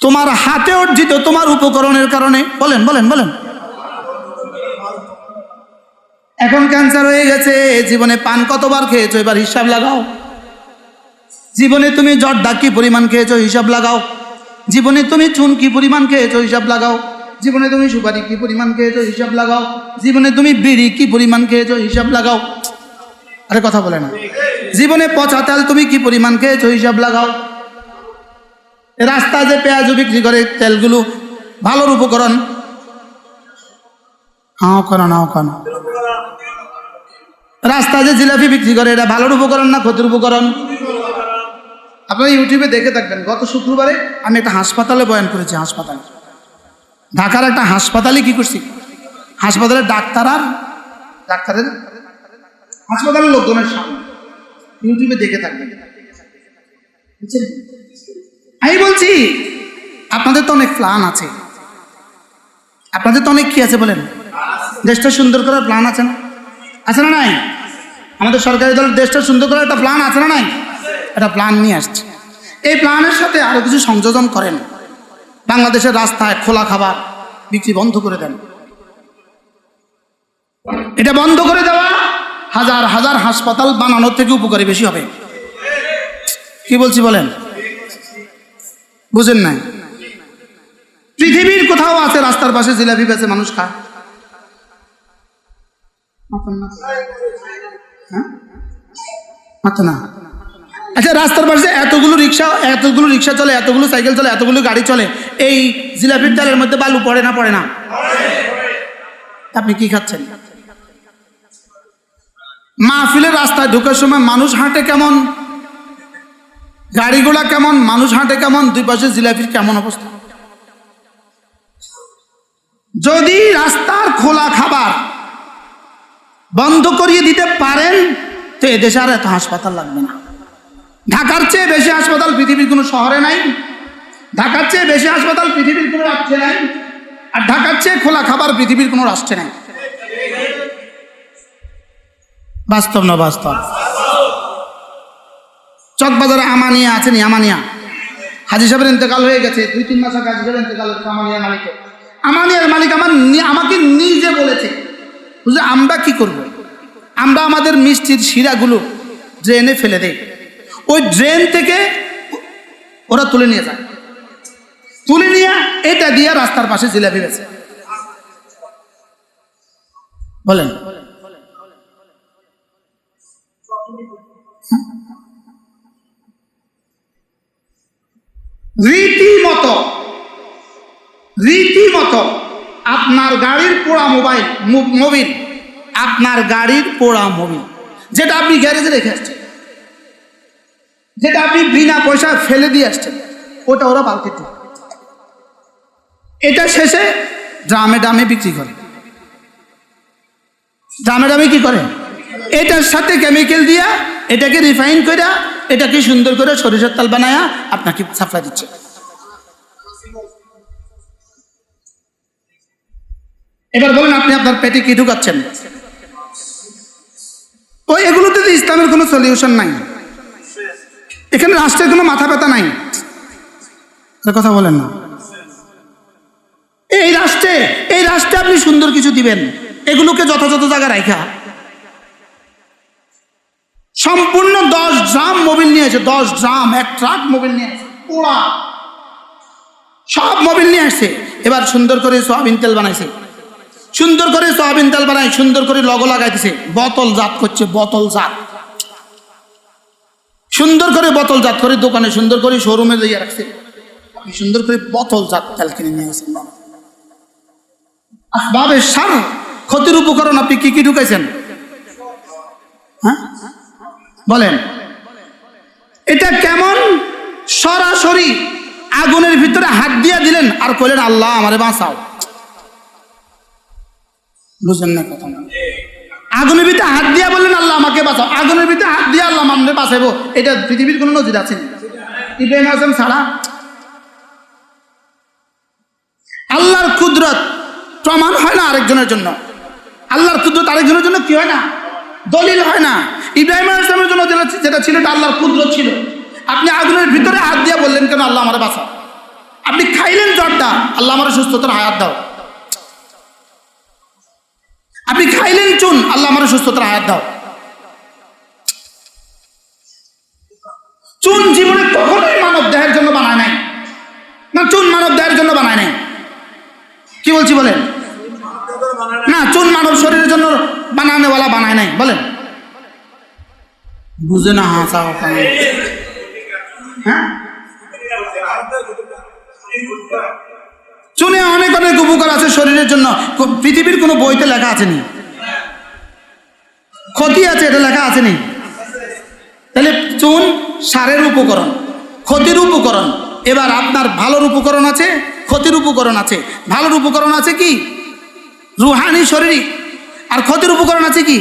তোমার হাতে অর্জিত তোমার উপকরণের কারণে। বলেন বলেন বলেন। এখন ক্যান্সার হয়ে গেছে, জীবনে পান কতবার খেয়েছো এবার হিসাব লাগাও। জীবনে তুমি জর্দা কি পরিমাণ খেয়েছো হিসাব লাগাও। জীবনে তুমি চুন কি পরিমাণ খেয়েছো হিসাব লাগাও। জীবনে তুমি সুপারি কি পরিমাণ খেয়েছো হিসাব লাগাও। জীবনে তুমি বিড়ি কি পরিমাণ খেয়েছো হিসাব লাগাও। আরে কথা বলে না। জীবনে পচা তেল তুমি কি পরিমাণ খেয়েছো হিসাব লাগাও। রাস্তায় যে পেঁয়াজ বিক্রি করে তেলগুলো ভালোর উপকরণ, হাও কেন নাও কেন। রাস্তায় যে জিলাপি বিক্রি করে এটা ভালোর উপকরণ না ক্ষতির উপকরণ? আপনারা ইউটিউবে দেখে থাকবেন, গত শুক্রবারে আমি একটা হাসপাতালে বয়ান করেছি। হাসপাতালে, ঢাকার একটা হাসপাতালে কি করছি, হাসপাতালের হাসপাতালের লোকজনের সামনে, ইউটিউবে দেখে থাকবেন। আমি বলছি আপনাদের তো অনেক প্ল্যান আছে, আপনাদের তো অনেক কি আছে বলেন, দেশটা সুন্দর করার প্ল্যান আছে না? আছে না নাই? আমাদের সরকারি দলের দেশটা সুন্দর করার একটা প্ল্যান আছে না নাই? একটা প্ল্যান নিয়ে আসছে। এই প্ল্যানের সাথে আরো কিছু সংযোজন করেন। বাংলাদেশের রাস্তায় খোলা খাবার বিক্রি বন্ধ করে দেন। এটা বন্ধ করে দেওয়া হাজার হাজার হাসপাতাল বানানোর থেকে উপকারী বেশি হবে। কি বলছি বলেন? বুঝেন নাই? পৃথিবীর কোথাও আছে রাস্তার পাশে জিলাপি বেচে মানুষ খায়? না। আচ্ছা, রাস্তার পাশে এতগুলো রিক্সা চলে, এতগুলো সাইকেল চলে, এতগুলো গাড়ি চলে, এই জিলাপির তেলের মধ্যে বালু পড়ে না? পড়ে না? আপনি কি খাচ্ছেন? মাহফিলের রাস্তায় ঢোকার সময় মানুষ হাঁটে কেমন, গাড়িগুলা কেমন, মানুষ হাঁটে কেমন, দুই পাশে জিলাপির কেমন অবস্থা। যদি রাস্তার খোলা খাবার বন্ধ করিয়ে দিতে পারেন তো এদেশে আর এত হাসপাতাল লাগবে না। ঢাকার চেয়ে বেশি হাসপাতাল পৃথিবীর কোনো শহরে নাই, ঢাকার চেয়ে বেশি হাসপাতাল পৃথিবীর কোনো রাষ্ট্রে নাই, আর ঢাকার চেয়ে খোলা খাবার পৃথিবীর কোনো রাষ্ট্রে নাই। বাস্তব না বাস্তব? চকবাজারে আমানিয়া আছে নি? হাজী সাহেবের ইন্তেকাল হয়ে গেছে, 2-3 মাস আগে হাজী সাহেবের ইন্তেকাল হয়েছে। আমানিয়ার মালিক আমাকে নিজে বলেছে, বুঝলে আমরা কি করব, আমরা আমাদের মিষ্টির শিরাগুলো ড্রেনে ফেলে দেই, ওই ড্রেন থেকে ওরা তুলে নিয়ে যায়, তুলে নিয়ে এটা দিয়ে রাস্তার পাশে জিলাপি বেচে। বলেন রীতিমতো আপনার গাড়ির পোড়া মোবিল, আপনার গাড়ির পোড়া মোবিল যেটা আপনি গ্যারেজে রেখে আসছেন, যেটা আপনি বিনা পয়সা ফেলে দিয়ে আসছেন, ওটা ওরা বালতিতে, এটা শেষে ড্রামে বিক্রি করে। ড্রামে কি করে? এটার সাথে কেমিক্যাল দিয়া এটাকে রিফাইন করে এটাকে সুন্দর করে সরিষার তেল বানায়া আপনাকে সাপ্লাই দিচ্ছে। এবার বলেন আপনি আপনার পেটে কি ঢুকাচ্ছেন? ওই এগুলোতে তো ইসলামের কোনো সলিউশন নাই, এখানে রাষ্ট্রের কোনো মাথা ব্যথা নাই। কথা বলেন না। এই রাষ্ট্রে আপনি সুন্দর কিছু দিবেন, এগুলোকে যথাযথ জায়গায় রাখা। সম্পূর্ণ 10 ড্রাম মোবিল নিয়ে আসে, 10 ড্রাম, 1 ট্রাক মোবিল নিয়ে আসে, পোড়া সব মোবিল নিয়ে আসছে। এবার সুন্দর করে সয়াবিন তেল বানাইছে, সুন্দর করে সয়াবিন তেল বানাই, সুন্দর করে লগো লাগাইতেছে, বোতল জাত করছে, বোতল জাত, সুন্দর করে বোতল জাত করে দোকানে সুন্দর করে শোরুমে দিয়ে রাখছে। আপনি সুন্দর করে বোতল জাত তেল কিনে নিয়ে আসেন। আসবাবে সার, ক্ষতির উপকরণ আপনি কি কি ঢুকাইছেন? হ্যাঁ বলেন, এটা কেমন? সরাসরি আগুনের ভিতরে হাত দিয়া দিলেন আর কইলেন আল্লাহ আমারে বাঁচাও। বুঝলেন না কথা? আগুনের ভিতরে হাত দিয়া বললেন আল্লাহ আমাকে বাঁচাও, আগুনের ভিতরে হাত দিয়া আল্লাহ আমাকে বাঁচাইবো, এটা পৃথিবীর কোনো নজির আছে? ইব্রাহিম আযম ছাড়া। আল্লাহর কুদরত প্রমাণ হয় না আরেকজনের জন্য, আল্লাহর কুদরত আরেকজনের জন্য কি হয় না? দলিল হয় না। ইব্রাহিম আলাইহিস জন্য যেটা ছিল এটা আল্লাহর কুদরত ছিল। আপনি আগুনের ভিতরে হাত দিয়া বললেন কেন আল্লাহ আমারে বাঁচাও? আপনি খাইলেন জ্বরটা, আল্লাহ আমারে সুস্থতার হায়াত দাও। আপনি খাইলেন চুন, আল্লাহ আমারে সুস্থতার হায়াত দাও। চুন জীবনে কখনোই মানব দেহের জন্য বানায় নাই, না চুন মানব দেহের জন্য বানায় নাই। কি বলছি বলেন? না, চুন মানব শরীরের জন্য বানানেওয়ালা বানায় নাই। বলেন, বুঝে না হাসা। হ্যাঁ, চুনে অনেক অনেক উপকার আছে শরীরের জন্য, পৃথিবীর কোনো বইতে লেখা আছেনি। ক্ষতি আছে এটা লেখা আছেনি। তাহলে চুন সারের উপকরণ, ক্ষতির উপকরণ। এবার আপনার ভালোর উপকরণ আছে, ক্ষতির উপকরণ আছে। ভালোর উপকরণ আছে কি? রুহানি শরীরিক। আর ক্ষতির উপকরণ আছে কি?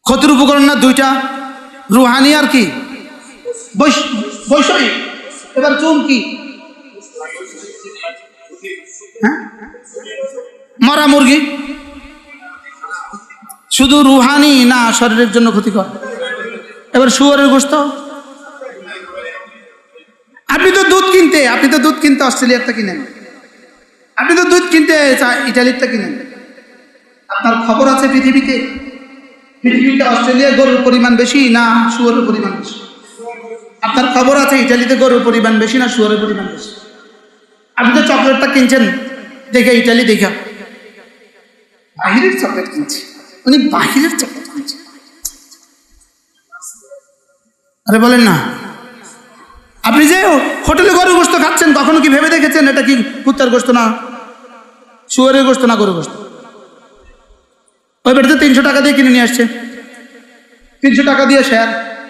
ক্ষতির উপকরণ না দুইটা, রুহানি আর কি বৈষয়িক। এবার চুন কি? হ্যাঁ, মরা মুরগি। শুধু রুহানি না, শরীরের জন্য ক্ষতিকর। এবার শুয়োরের গোশত। আপনি তো দুধ কিনতে অস্ট্রেলিয়ারটা কিনেন, আপনি তো দুধ কিনতে ইটালিরটা কিনেন। আপনার খবর আছে পৃথিবীতে অস্ট্রেলিয়ায় গরুর পরিমাণ বেশি না শুয়োরের পরিমাণ বেশি? আপনার খবর আছে ইটালিতে গরুর পরিমাণ বেশি না শুয়োরের পরিমাণ বেশি? আপনি তো চকলেটটা কিনছেন দেখে ইটালি দেখা, বাহিরের চকলেট কিনছে, উনি বাহিরের চকলেট কিনছে। আরে বলেন না, আপনি যে হোটেলে গরুর গোশত খাচ্ছেন কখনো কি ভেবে দেখেছেন এটা কি কুত্তার গোশত না শুয়োরের গোশত না গরুর গোশত? ওই বেটাতে 300 টাকা দিয়ে কিনে নিয়ে আসছে, 300 টাকা দিয়ে শেয়ার,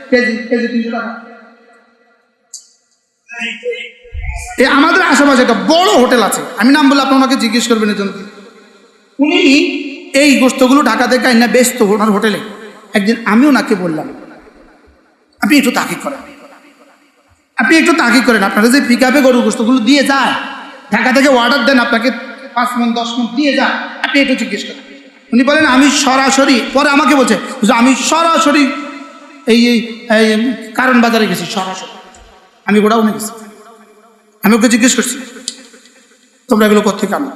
কেজি 300 টাকা। আমাদের আশেপাশে একটা বড় হোটেল আছে, আমি নাম বলে আপনার ওনাকে জিজ্ঞেস করবেন এর জন্য। উনি এই গোশতগুলো ঢাকা থেকে আইনা ব্যস্ত ওনার হোটেলে। একদিন আমি ওনাকে বললাম আপনি একটু তাকিদ করেন, আপনারা যে পিকআপে গরুর গোশতগুলো দিয়ে যায় ঢাকা থেকে অর্ডার দেন, আপনাকে 5 মণ 10 মণ দিয়ে যায়, আপনি একটু জিজ্ঞেস করেন। উনি বলেন আমি সরাসরি, পরে আমাকে বলছে আমি সরাসরি এই কারণ বাজারে গেছি, সরাসরি আমি গোডাউনে গেছি। আমি ওকে জিজ্ঞেস করছি তোমরা এগুলো কোথেকে আনো?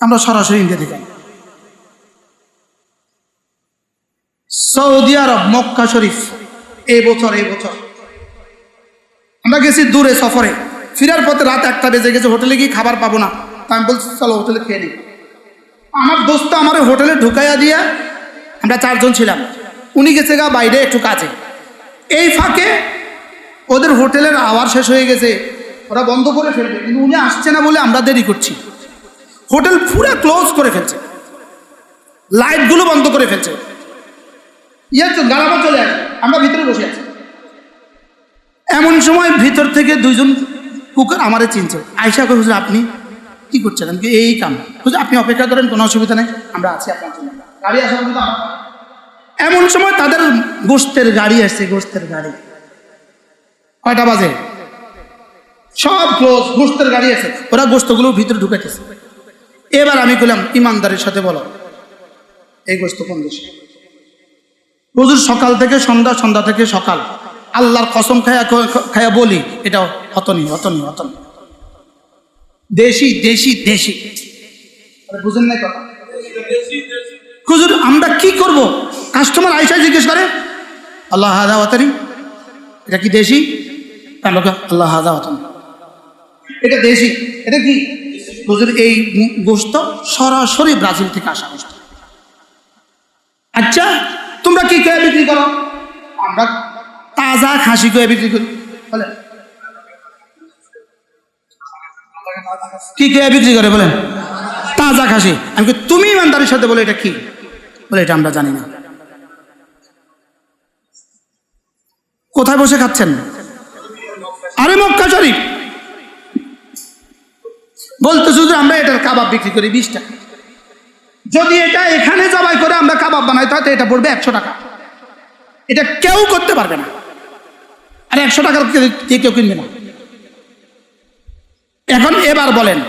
আমরা সরাসরি ইন্ডিয়া থেকে আনি। সৌদি আরব মক্কা শরীফ এই বছর আমরা গেছি দূরে সফরে, ফিরার পথে রাত 1টা বেজে গেছে, হোটেলে গিয়ে খাবার পাবো না। আমি বলছি চলো হোটেলে খেয়ে নিই। আমার দোস্ত আমার হোটেলে ঢুকাইয়া দিয়ে, আমরা 4 জন ছিলাম, উনি গেছে গা বাইরে একটু কাজে। এই ফাঁকে ওদের হোটেলের আওয়ার শেষ হয়ে গেছে, ওরা বন্ধ করে ফেলবে, কিন্তু উনি আসছে না বলে আমরা দেরি করছি। হোটেল পুরো ক্লোজ করে ফেলছে, লাইটগুলো বন্ধ করে ফেলছে, গাড়াবা চলে আসে, আমরা ভিতরে বসে আছি। এমন সময় ভিতর থেকে 2 জন কুকার আমারে চিনছে, আয়সা করে হুজুর আপনি কি করছেন? আমি এই কাম। হুজুর আপনি অপেক্ষা করেন, কোনো অসুবিধা নেই, আমরা আছি আপনার জন্য। গাড়ি আসার মতো এমন সময় তাদের গোশতের গাড়ি আসছে, গোশতের গাড়ি। কয়টা বাজে? সব ক্লোজ, গোশতের গাড়ি আছে, ওরা গোশতগুলো ভিতরে ঢুকাইতেছে। এবার আমি বললাম ইমানদারের সাথে বলো এই গোশত কোন দেশে? হুজুর সকাল থেকে সন্ধ্যা, সন্ধ্যা থেকে সকাল, আল্লাহর কসম খায়া বলি এটা হতনি। দেশি দেশি দেশি, বুঝেন না কথা? হুজুর আমরা কি করব? কাস্টমার আইসা জিজ্ঞেস করে আল্লাহ হাদা ওয়াতারি, এটা কি দেশি? আমরা আল্লাহ হাদা ওয়াতারি, এটা দেশি, এটা কি? হুজুর এই গোশত সরাসরি ব্রাজিল থেকে আসা গোশত। আচ্ছা তোমরা কি খেয়ে বিক্রি করো? আমরা তাজা খাসি খেয়ে বিক্রি করি। বলে কি খেয়ে বিক্রি করে? বলেন তাজা খাসি। আমি তুমি ইমানদারির সাথে বলে এটা কি? বলে এটা আমরা জানি না। কোথায় বসে খাচ্ছেন? আরে মক্কা শরীফ। বলতেছে যে আমরা এটার কাবাব বিক্রি করি 20 টাকা। যদি এটা এখানে জবাই করে আমরা কাবাব বানাই তাহলে এটা পড়বে 100 টাকা। এটা কেউ করতে পারবে না। আর 100 টাকার কেউ কিনবে না। এখন এবার বলেন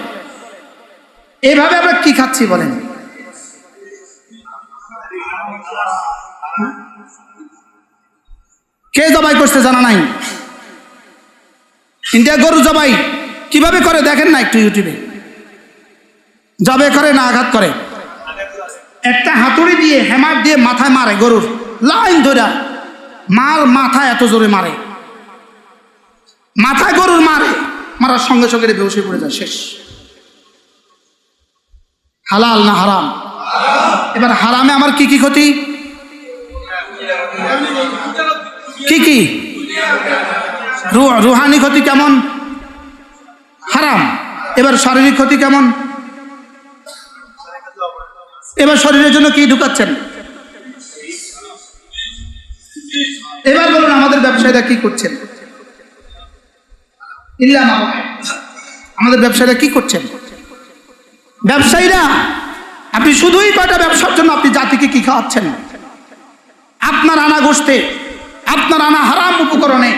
এভাবে আমরা কি খাচ্ছি বলেন? কে জবাই করছে জানা নাই? ইন্ডিয়া গরু জবাই কিভাবে করে দেখেন না একটু ইউটিউবে। জবাই করে না আঘাত করে, একটা হাতুড়ি দিয়ে হ্যামার দিয়ে মাথায় মারে গরুর লাইন ধরে, মাথা এত জোরে মারে, মাথায় গরুর মারে, মারার সঙ্গে সঙ্গে বেহুশ পড়ে যায়, শেষ। হালাল না হারাম? এবার হারামে আমার কি কি ক্ষতি? কি কি? রুহানি ক্ষতি কেমন? হারাম। এবার শারীরিক ক্ষতি কেমন? এবার শরীরের জন্য কি ঢুকাচ্ছেন? এবার বলুন আমাদের ব্যবসায়ীরা কি করছেন? আমাদের ব্যবসায়ীরা কি করছেন? ব্যবসায়ীরা আপনি শুধুই কয়টা ব্যবসার জন্য আপনি জাতিকে কি খাওয়াচ্ছেন? আপনার আনা গোশতে, আপনার আনা হারাম উপকরণে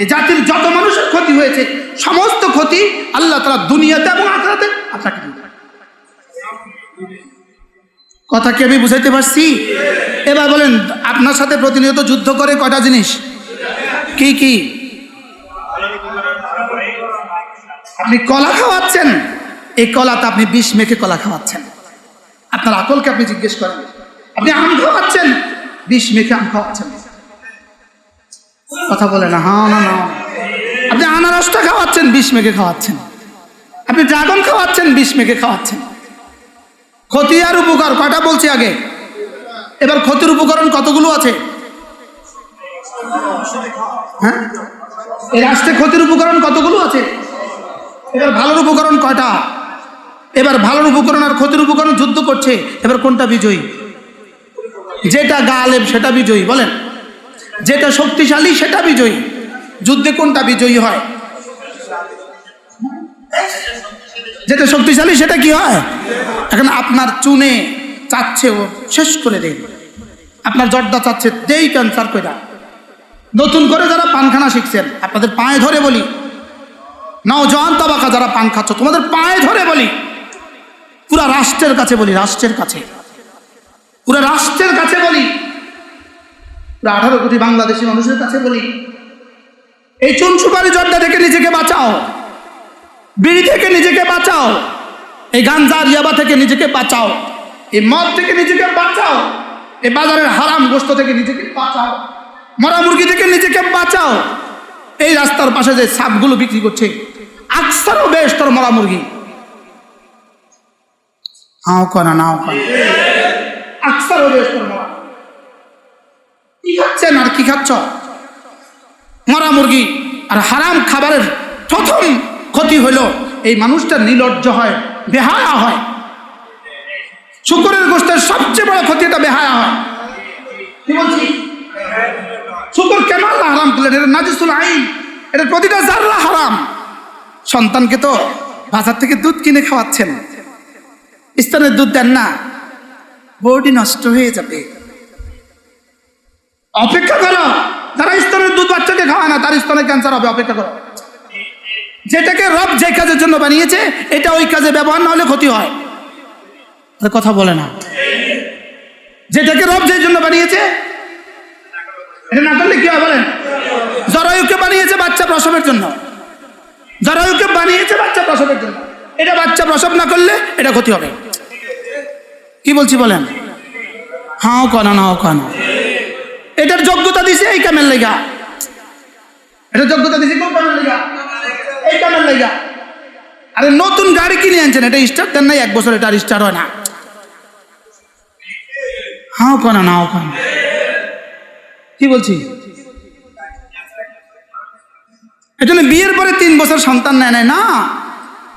এই জাতির যত মানুষের ক্ষতি হয়েছে সমস্ত ক্ষতি আল্লাহ তাআলা দুনিয়াতে এবং আখিরাতে আপনাকে দিবেন। কথা কি আমি বুঝাইতে পারছি? এবার বলেন আপনার সাথে প্রতিনিয়ত যুদ্ধ করে কয়টা জিনিস? কি কি? আপনি কলা খাওয়াচ্ছেন, এই কলাতে আপনি বিষ মেখে কলা খাওয়াচ্ছেন। আপনার আকলকে আপনি জিজ্ঞেস করেন। আপনি আম খাওয়াচ্ছেন, বিষ মেখে আম খাওয়াচ্ছেন। কথা বলে না? হ্যাঁ না না। আপনি আনারসটা খাওয়াচ্ছেন, বিষ মেখে খাওয়াচ্ছেন। আপনি ড্রাগন খাওয়াচ্ছেন, বিষ মেখে খাওয়াচ্ছেন। ক্ষতি আর উপকার কয়টা বলছি আগে? এবার ক্ষতির উপকরণ কতগুলো আছে? হ্যাঁ, এই রাষ্ট্রে ক্ষতির উপকরণ কতগুলো আছে? এবার ভালোর উপকরণ কয়টা? এবার ভালোর উপকরণ আর ক্ষতির উপকরণ যুদ্ধ করছে। এবার কোনটা বিজয়ী? যেটা গালেব সেটা বিজয়ী। বলেন যেটা শক্তিশালী সেটা বিজয়ী। যুদ্ধে কোনটা বিজয়ী হয়? যেটা শক্তিশালী সেটা কি হয়? এখন আপনার চুনে চাচ্ছে ও শেষ করে দেয়, আপনার জর্দা চাচ্ছে দেই ক্যান্সার করে। নতুন করে যারা পানখানা শিখছেন আপনাদের পায়ে ধরে বলি, নওজোয়ান তাবাকা যারা পান খাচ্ছ তোমাদের পায়ে ধরে বলি, পুরা রাষ্ট্রের কাছে বলি, রাষ্ট্রের কাছে, পুরা রাষ্ট্রের কাছে বলি, পুরা 18 কোটি বাংলাদেশি মানুষের কাছে বলি, এই চুন সুপারি জর্দা থেকে নিজেকে বাঁচাও, বিড়ি থেকে নিজেকে বাঁচাও, এই গাঞ্জা ইয়াবা থেকে নিজেকে বাঁচাও, এই মদ থেকে নিজেকে বাঁচাও, এই বাজারের হারাম গোশত থেকে নিজেকে বাঁচাও, মরা মুরগি থেকে নিজেকে বাঁচাও। এই রাস্তার পাশে যে সাপগুলো বিক্রি করছে আকসারও বেশ তোর মরা মুরগি। হাও করা নাও করা, আকসারও বেশ তোর মরা। কি খাচ্ছেন আর কি খাচ্ছ? মরা মুরগি। আর হারাম খাবারের প্রথম ক্ষতি হলো এই মানুষটা নির্লজ্জ হয়, বেহায়া হয়। শুকরের গোশতের সবচেয়ে বড় ক্ষতি এটা বেহায়া হয়। কি বলছি? শুকর কেন আল্লাহ হারাম করলেন? এটা নাজিসুল আইন, এটা প্রতিটা জাররা হারাম। সন্তানকে তো বাজার থেকে দুধ কিনে খাওয়াচ্ছেন, স্তনের দুধ দেন না, বডি নষ্ট হয়ে যাবে। অপেক্ষা করো, যারা স্তনের দুধ বাচ্চাকে খাওয়ায় না তার স্তনে ক্যান্সার হবে। অপেক্ষা করো। যেটাকে রব যে কাজের জন্য বানিয়েছে এটা ওই কাজে ব্যবহার না হলে ক্ষতি হয়। কথা বলে না। যেটাকে রব যে জন্য বানিয়েছে এটা না করলে কি হয় বলেন? জরায়ুকে বানিয়েছে বাচ্চা প্রসবের জন্য, জরায়ুকে বানিয়েছে বাচ্চা প্রসবের জন্য। এটা বাচ্চা প্রসব না করলে এটা ক্ষতি হবে। কি বলছি বলেন? হাও কানা নাও কানা। এটার যোগ্যতা দিছে এই কামের লেগা, এটা যোগ্যতা দিছে কোন কামের লেগা? এই কামের লেগা। আরে নতুন গাড়ি কিনে আনছেন, এটা স্টার্ট দেন নাই 1 বছর, এটা স্টার্ট হয় না। হাও কানা নাও কানা। কি বলছি? এজন্য বিয়ের পরে 3 বছর সন্তান নেয় না,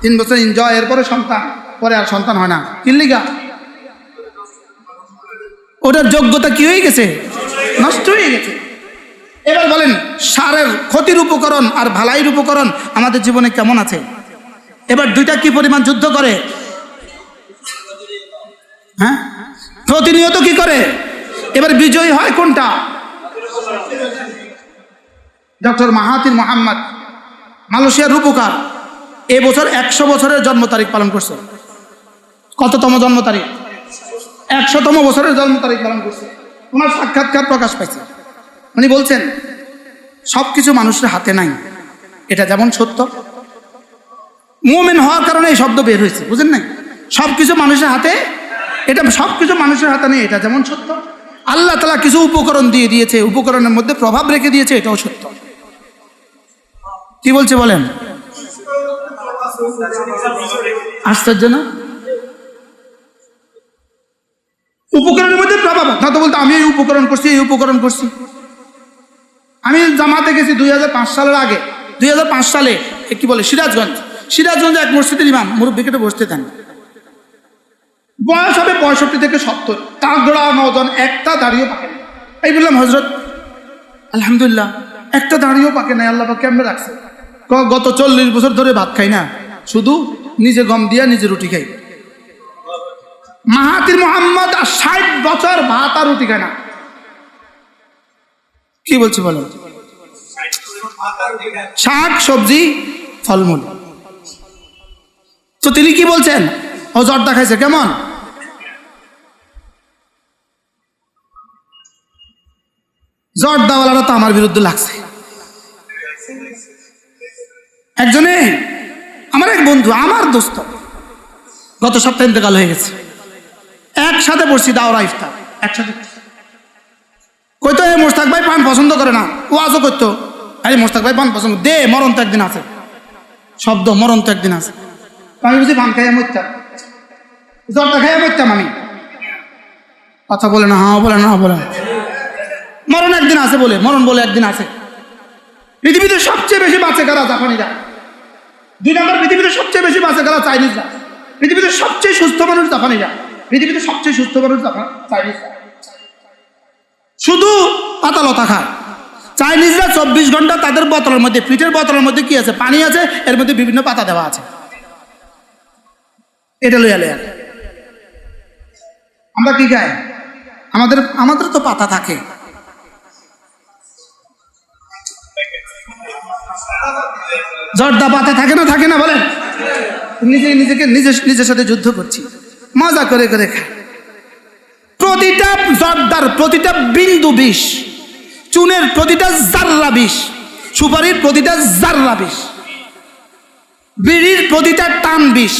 3 বছর এনজয়, এরপরে সন্তান, পরে আর সন্তান হয় না। কি লিগা? ওটার যোগ্যতা কি হয়ে গেছে? নষ্ট হয়ে গেছে। এবার বলেন, সারের ক্ষতির উপকরণ আর ভালাইয়ের উপকরণ আমাদের জীবনে কেমন আছে? এবার দুইটা কি পরিমাণ যুদ্ধ করে? হ্যাঁ, প্রতিনিয়ত কি করে? এবার বিজয়ী হয় কোনটা? ডক্টর মাহাথির মোহাম্মদ, মালয়েশিয়ার রূপকার, এবছর 100 বছরের জন্ম তারিখ পালন করছে। কততম জন্ম তারিখ? 100তম বছরের জন্ম তারিখ পালন করছে। ওনার সাক্ষাৎকার প্রকাশ পাইছে। উনি বলছেন, সব কিছু মানুষের হাতে নাই, এটা যেমন সত্য। মুমিন হওয়ার কারণে এই শব্দ বের হয়েছে, বুঝেন নাই? সব কিছু মানুষের হাতে, এটা সব কিছু মানুষের হাতে নেই, এটা যেমন সত্য। আল্লাহ তাআলা কিছু উপকরণ দিয়ে দিয়েছে, উপকরণের মধ্যে প্রভাব রেখে দিয়েছে, এটাও সত্য। কি বলছে বলেন? আশ্চর্য না? উপকরণের মধ্যে প্রভাব না তো বলতে আমি এই উপকরণ করছি, এই উপকরণ করছি। আমি জামাতে গেছি 2005 সালের আগে, 2005 সালে কি বলে সিরাজগঞ্জে এক মসজিদের ইমাম মুরব্বিকে বসতে দেন। বয়স হবে 65 থেকে 70, তাগড়া নজন, একটা দাঁড়িয়েও পাকে না। এই বললাম, হজরত আলহামদুলিল্লাহ একটা দাঁড়িয়েও পাকে নাই, আল্লাহ পাক কেমনে রাখছে? গত 40 বছর ধরে ভাত খাই না, শুধু নিজে গম দিয়া নিজে রুটি খাই। মাহাথির মোহাম্মদ 60 বছর ভাত আর রুটি খায় না। কি বলছি বলেন? শাক সবজি ফলমূল। তো তিনি কি বলছেন? ও জর্দা খাইছে কেমন? জর্দাওয়ালারা তো আমার বিরুদ্ধে লাগছে। একজনে আমার এক বন্ধু, আমার দোস্ত, গত সপ্তাহে ইন্তেকাল হয়ে গেছে। একসাথে পড়ছি দাওরা ইফতার, একসাথে কইতো এই মোস্তাক ভাই পান পছন্দ করে না, ও আজও করতো আরে মোস্তাক ভাই পান পছন্দ দে, মরণ তো একদিন আছে, শব্দ মরণ তো একদিন আছে। আমি বুঝি পান খাইয়া মরতাম, জর্দা খাইয়া মরতাম আমি। কথা বলে না, হ্যাঁ বলে না, বলে না, মরণ একদিন আছে বলে, মরণ বলে একদিন আছে। পৃথিবীতে সবচেয়ে বেশি বাঁচে কারা? জাপানিরা। 2 নম্বর পৃথিবীতে সবচেয়ে বেশি বাঁচে কারা? চাইনিজরা। পৃথিবীতে সবচেয়ে সুস্থ মানুষ জাপানিরা। পৃথিবীতে সবচেয়ে সুস্থ মানুষ চাইনিজরা। শুধু পাতা লতা খায়। চাইনিজরা 24 ঘন্টা তাদের বোতলের মধ্যে, পিঠের বোতলের মধ্যে কি আছে? পানি আছে, এর মধ্যে বিভিন্ন পাতা দেওয়া আছে। এটা লইয়া লইয়া আমরা কি খাই? আমাদের তো পাতা থাকে। জর্দা পাতা থাকে না, থাকে না বলেন? নিজের সাথে যুদ্ধ করছি, মজা করে করে খাই। প্রতিটা জর্দার প্রতিটা বিন্দু বিষ, চুনের প্রতিটা জাররা বিষ, সুপারির প্রতিটা জাররা বিষ, বিড়ির প্রতিটা টান বিষ,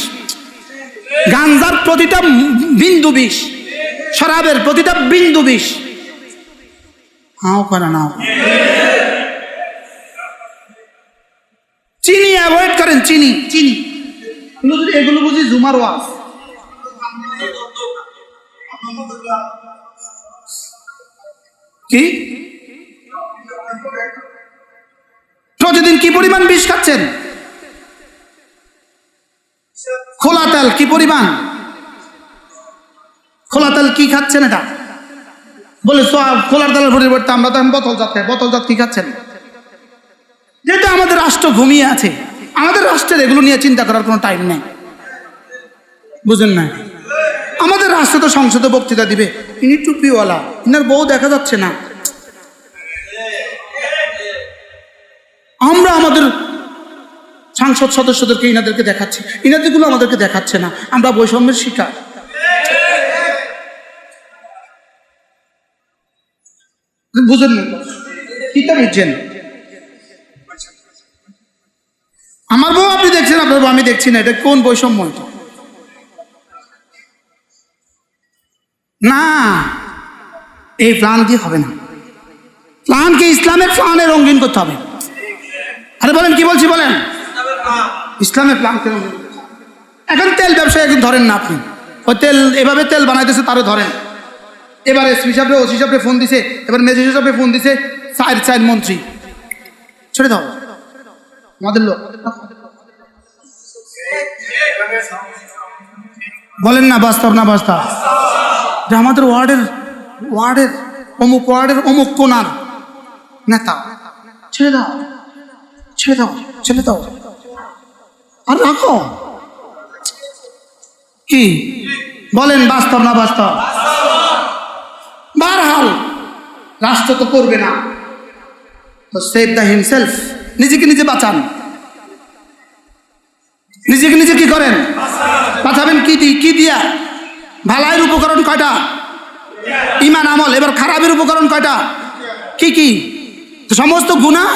গাঞ্জার প্রতিটা বিন্দু বিষ, শরাবের প্রতিটা বিন্দু বিষ। হাও করে না, চিনি অ্যাভয়েড করেন, চিনি চিনি যদি এগুলো বুঝি জুমার ওয়াজ। কি প্রতিদিন কি পরিমাণ বিষ খাচ্ছেন? খোলা তেল কি পরিমাণ? খোলা তেল কি খাচ্ছেন? এটা বলে খোলার তেলের পরিবর্তে আমরা তো বোতলজাত কি খাচ্ছেন? যেহেতু আমাদের রাষ্ট্র ঘুমিয়ে আছে, আমাদের রাষ্ট্রের এগুলো নিয়ে চিন্তা করার কোনো টাইম নেই, বুঝেন না? আমাদের রাষ্ট্র তো সংসদে বক্তৃতা দিবে, ইনি টুপিওয়ালা, ইনার বউ দেখা যাচ্ছে না। আমরা আমাদের সংসদ সদস্যদেরকে ইনাদেরকে দেখাচ্ছি, ইনাদেরগুলো আমাদেরকে দেখাচ্ছে না। আমরা বৈষম্যের শিকার। বুঝেন না? কিতা বুঝছেন? আমার বউ আপনি দেখে দেখছেন আপনার, আমি দেখছি না। এটা কোন বৈষম্য? এটা না, এই প্ল্যান দিয়ে হবে না। প্ল্যানকে ইসলামের প্ল্যানে রঙিন করতে হবে। আরে বলেন, কি বলছি বলেন? ইসলামের প্ল্যানকে রঙিন। এখন তেল ব্যবসায়ী একদিন ধরেন না আপনি, ওই তেল এভাবে তেল বানাইতেছে, তারও ধরেন। এবার এসপি সাহেবরে, ওসি সাহেবরে ফোন দিছে, এবার ম্যাজিস্ট্রেট সাহেবরে ফোন দিছে, চার মন্ত্রী ছেড়ে দাও আমাদের লোক। বলেন না বাস্তব না বাস্তব? যে আমাদের ওয়ার্ডের অমুক কোনার নেতা, ছেড়ে দাও ছেড়ে দাও ছেড়ে দাও, আর রাখো। কি বলেন, বাস্তব না বাস্তব? বারহাল রাষ্ট্র তো করবে না, তো সেভ দ্য হিমসেলফ, নিজেকে নিজে বাঁচান। নিজেকে নিজে কি করেন? বাঁচাবেন কি দিয়া? ভালাইয়ের উপকরণ কয়টা? ঈমান আমল। এবার খারাপের উপকরণ কয়টা? কি? সমস্ত গুনাহ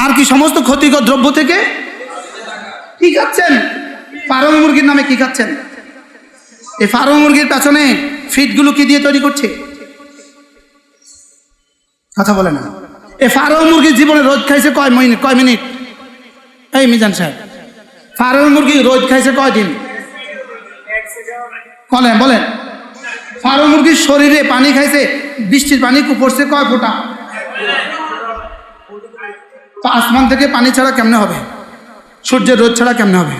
আর কি সমস্ত ক্ষতিকর দ্রব্য থেকে কি খাচ্ছেন? ফার্ম মুরগির নামে কি খাচ্ছেন? এই ফার্ম মুরগির পেছনে ফিডগুলো কি দিয়ে তৈরি করছে? কথা বলে না। এই ফার্ম মুরগির জীবনে রোদ খাইছে কয় মিনিট? এই মিজান সাহেব, ফার্ম মুরগি রোদ খাইছে কয়দিন? বলেন। ফার্ম মুরগির শরীরে পানি খাইছে, বৃষ্টির পানি পড়ছে কয় ফোঁটা? তো আসমান থেকে পানি ছাড়া কেমনে হবে? সূর্যের রোদ ছাড়া কেমনে হবে?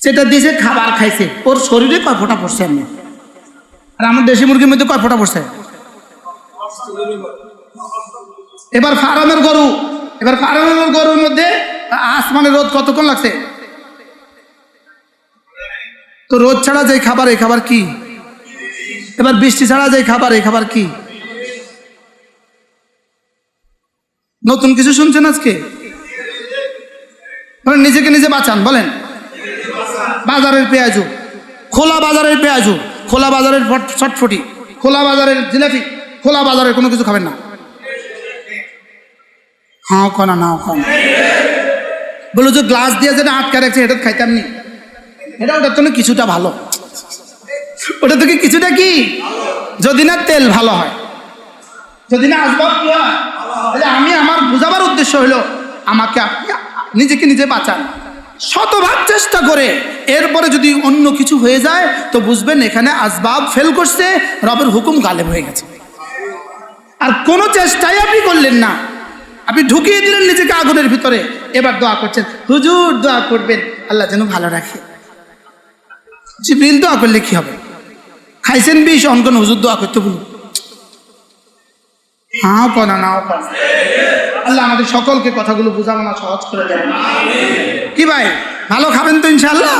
সেটা দিয়েছে, খাবার খাইছে, ওর শরীরে কয় ফোঁটা পড়ছে এমনি? আর আমার দেশি মুরগির মধ্যে কয় ফোঁটা পড়ছে? এবার ফার্মের গরুর মধ্যে আসমানের রোদ কতক্ষণ লাগছে? তো রোদ ছাড়া যে খাবার, এই খাবার কি? এবার বৃষ্টি ছাড়া যে খাবার, এই খাবার কি? নতুন কিছু শুনছেন আজকে? নিজেকে নিজে বাঁচান। বলেন, বাজারের পেঁয়াজু, খোলা বাজারের পেঁয়াজু, খোলা বাজারের ছটফটি, খোলা বাজারের জিলাপি, খোলা বাজারের কোনো কিছু খাবেন না। হাও কনা নাও কন বলো যে গ্লাস দিয়ে যেটা আটকা রাখছে এটা খাইতাম নি, এটা ওটার জন্য কিছুটা ভালো, ওটা থেকে কিছুটা কি, যদি না তেল ভালো হয়, যদি না আসবাব কি হয়। আমি আমার বোঝাবার উদ্দেশ্য হলো, আমাকে আপনি নিজেকে নিজে বাঁচান, শতভাগ চেষ্টা করে। এরপরে যদি অন্য কিছু হয়ে যায় তো বুঝবেন এখানে আসবাব ফেল করছে, রবের হুকুম গালেব হয়ে গেছে। আর কোনো চেষ্টাই আপনি করলেন না, আপনি ঢুকিয়ে দিলেন নিজেকে আগুনের ভিতরে। এবার দোয়া করছেন, হুজুর দোয়া করবেন আল্লাহ যেন ভালো রাখে। জিবরিল দোয়া করলে কি হবে? খাইছেন বিষ, অনকন হুজুর দোয়া করতে বলুন। হাও কনা নাও কনা। আল্লাহ আমাদের সকলকে কথাগুলো বুঝানো সহজ করে দেন। কি ভাই, ভালো খাবেন তো ইনশাআল্লাহ?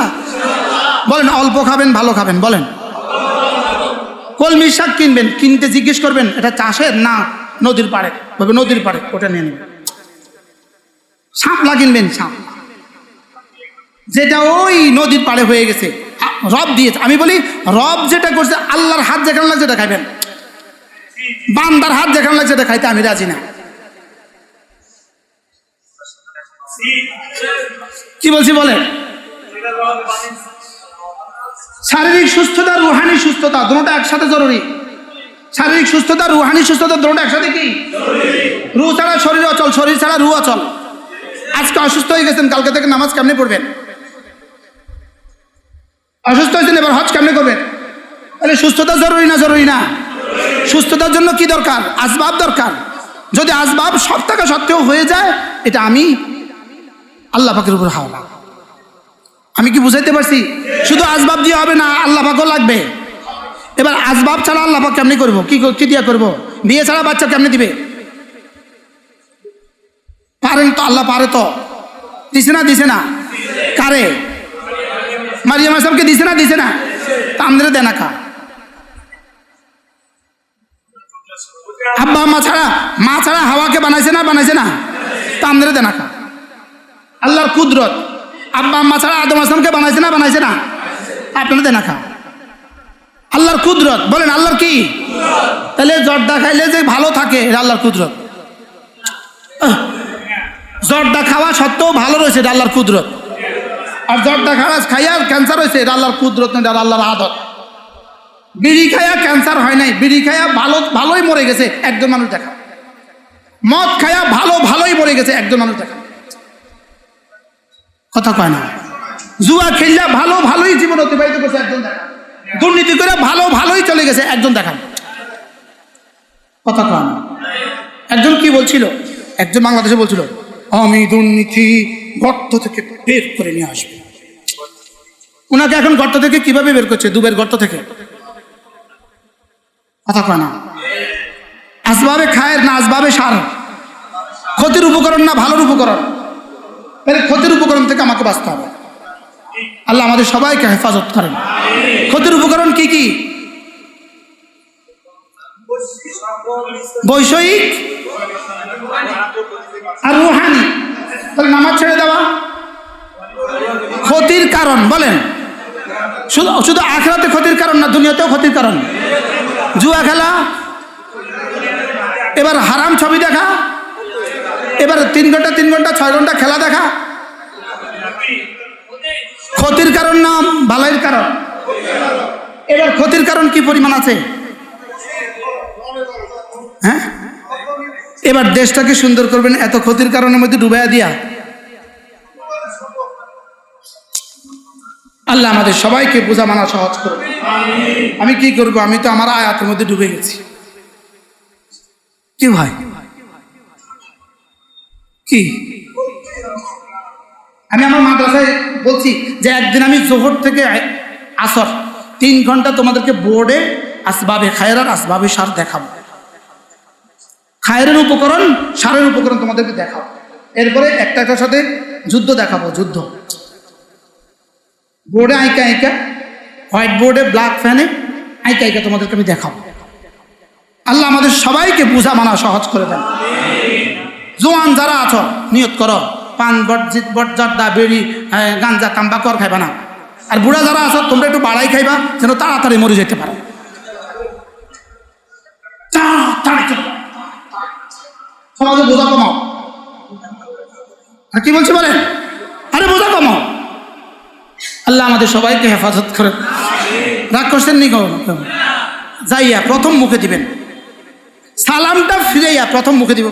বলেন, অল্প খাবেন ভালো খাবেন? বলেন, কলমি শাক কিনবেন, কিনতে জিজ্ঞেস করবেন এটা চাষের না নদীর পাড়ে, বলবে নদীর পাড়ে, ওটা নিয়ে নেবেন। শাপলা কিনবেন, শাপ যেটা ওই নদীর পাড়ে হয়ে গেছে, রব দিয়েছে। আমি বলি রব যেটা করছে, আল্লাহর হাত যেখানে লাগছে যেটা খাইবেন, বান্দার হাত যেখানে লাগছে যেটা খাইতে আমি রাজি না। কি বলছি বলেন? শারীরিক সুস্থতা, রুহানি সুস্থতা দুটোটা একসাথে জরুরি। শারীরিক সুস্থতা, রুহানি সুস্থতা দুটোটা একসাথে কি? রুহ ছাড়া শরীর অচল, শরীর ছাড়া রুহ অচল। আজকে অসুস্থ হয়ে গেছেন, কালকে থেকে নামাজ কেমনে পড়বেন? অসুস্থ হয়েছেন, এবার হজ কেমনে করবেন? তাহলে সুস্থতা জরুরি না জরুরি না? সুস্থতার জন্য কি দরকার? আসবাব দরকার। যদি আসবাব সব থাকা সত্ত্বেও হয়ে যায়, এটা আমি আল্লাহ পাকের উপর হাওলা। আমি কি বুঝাইতে পারছি? শুধু আসবাব দিয়ে হবে না, আল্লাহ পাকও লাগবে। এবার আসবাব ছাড়া আল্লাহ পাক কেমনি করবো? কি দিয়া করবো? বিয়ে ছাড়া বাচ্চা কেমনে দিবে? পারেন তো, আল্লাহ পারে তো। দিছে না কারে? মারিয়াম আলাইহিসসালামকে দিছে না? তা আমাদের দেনা খা। আব্বা মা ছাড়া হাওয়াকে বানাইছে না? তা আমাদের দেনা খা। আল্লাহর কুদরত, আব্বা আম্মা ছাড়া আদম আসলামকে বানাইছে না? আপনারা দেনা খা। আল্লাহর কুদরত, বলেন আল্লাহর কি? তাহলে জর্দা খাইলে যে ভালো থাকে, এটা আল্লাহর কুদরত। জর্দা খাওয়া সত্ত্বেও ভালো রয়েছে, এটা আল্লাহর কুদরত। আর জর্দা খাইয়া ক্যান্সার হয়েছে, এটা আল্লাহর কুদরত না, এটা আল্লাহর আদত। বিড়ি খাইয়া ক্যান্সার হয় নাই, বিড়ি খাইয়া ভালোই মরে গেছে একজন মানুষ দেখা। মদ খাইয়া ভালোই মরে গেছে একজন মানুষ দেখা। কথা কয় না। জুয়া খেললে ভালোই জীবন অতিবাহিত করছে একজন দেখা। দুর্নীতি করে ভালোই চলে গেছে একজন দেখা। কথা কয় না। একজন কি বলছিল, একজন বাংলাদেশে বলছিল, আমি দুর্নীতি গর্ত থেকে বের করে নিয়ে আসবো। ওনাকে এখন গর্ত থেকে কিভাবে বের করছে? দুবের গর্ত থেকে। কথা কয় না। আসবাবে খায়ের না আসবাবে সার, ক্ষতির উপকরণ না ভালোর উপকরণ। তাহলে ক্ষতির উপকরণ থেকে আমাকে বাঁচতে হবে। আল্লাহ আমাদের সবাইকে হেফাজত করেন। ক্ষতির উপকরণ কি কি? বৈষয়িক আর রুহানি। তাহলে নামাজ ছেড়ে দেওয়া ক্ষতির কারণ। বলেন, শুধু আখিরাতে ক্ষতির কারণ না, দুনিয়াতেও ক্ষতির কারণ। জুয়া খেলা, এবার হারাম ছবি দেখা, এবার 3 ঘন্টা 6 ঘন্টা খেলা দেখা, ক্ষতির কারণ না ভালোর কারণ? এবার ক্ষতির কারণ কি পরিমাণ আছে? হ্যাঁ, এবার দেশটাকে সুন্দর করবেন এত ক্ষতির কারণের মধ্যে ডুবাইয়া দিয়া। আল্লাহ আমাদের সবাইকে বোঝা মানা সহজ করবে। আমি কি করব? আমি তো আমার আয়াতের মধ্যে ডুবে গেছি। কি ভাই, কি আমি আমার মাদ্রাসায় বলছি যে একদিন আমি জোহর থেকে আসর 3 ঘন্টা তোমাদেরকে বোর্ডে আসবাবে খায়ের আর আসবাবে সার দেখাবো। খায়ের উপকরণ, সারের উপকরণ তোমাদেরকে দেখাবো। এরপরে একটার সাথে যুদ্ধ দেখাবো। যুদ্ধ বোর্ডে আঁকা হোয়াইট বোর্ডে ব্ল্যাক ফ্যানে আঁকা তোমাদেরকে আমি দেখাবো। আল্লাহ আমাদের সবাইকে বুঝা মানা সহজ করে দেন। জোয়ান যারা আছো নিয়ত করো, পান বট জর্দা বিড়ি গাঞ্জা তাম্বাকু আর খাইবা না। আর বুড়া যারা আছো তোমরা একটু বাড়াই খাইবা যেন তাড়াতাড়ি মরে যেতে পারো। সমাজে বোঝা কমাও। আর কি বলছি বলেন? আরে বোঝা কমাও। আল্লাহ আমাদের সবাইকে হেফাজত করেন। রাগ করছেন নি? যাইয়া প্রথম মুখে দিবেন, সালামটা ফিরাইয়া প্রথম মুখে দিব।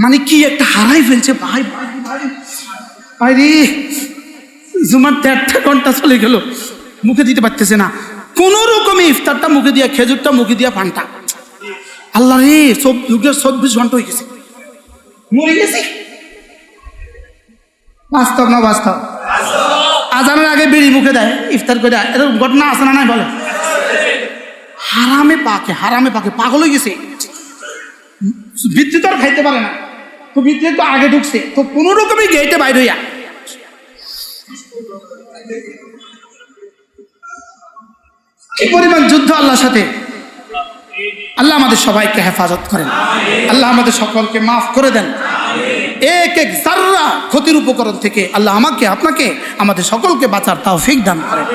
মানে কি একটা হারাই ফেলছে ভাই। ভাই রে, জুমার 1.5 ঘন্টা চলে গেল, মুখে দিতে পারতেছে না। কোন রকমে ইফতারটা মুখে দিয়া, খেজুরটা মুখে দিয়া, পানটা। আল্লাহ রে, 24 ঘন্টা হয়ে গেছে, মরে গেছি। বাস্তব না বাস্তব? আজানের আগে বিড়ি মুখে দেয়, ইফতার করে দেয়, এরকম ঘটনা আছে না? নাই বলে। হারামে পাকে পাগল হয়ে গেছে। বৃত্তি তো আর খাইতে পারে না, তো বৃত্তি তো আগে ঢুকছে, তো কোন রকমই গেটে বাইরে হইয়া। কি পরিমাণ যুদ্ধ আল্লাহর সাথে। আল্লাহ আমাদের সবাইকে হেফাজত করেন। আল্লাহ আমাদের সকলকে মাফ করে দেন। এক জাররা ক্ষতির উপকরণ থেকে আল্লাহ আমাকে, আপনাকে, আমাদের সকলকে বাঁচার তৌফিক দান করেন।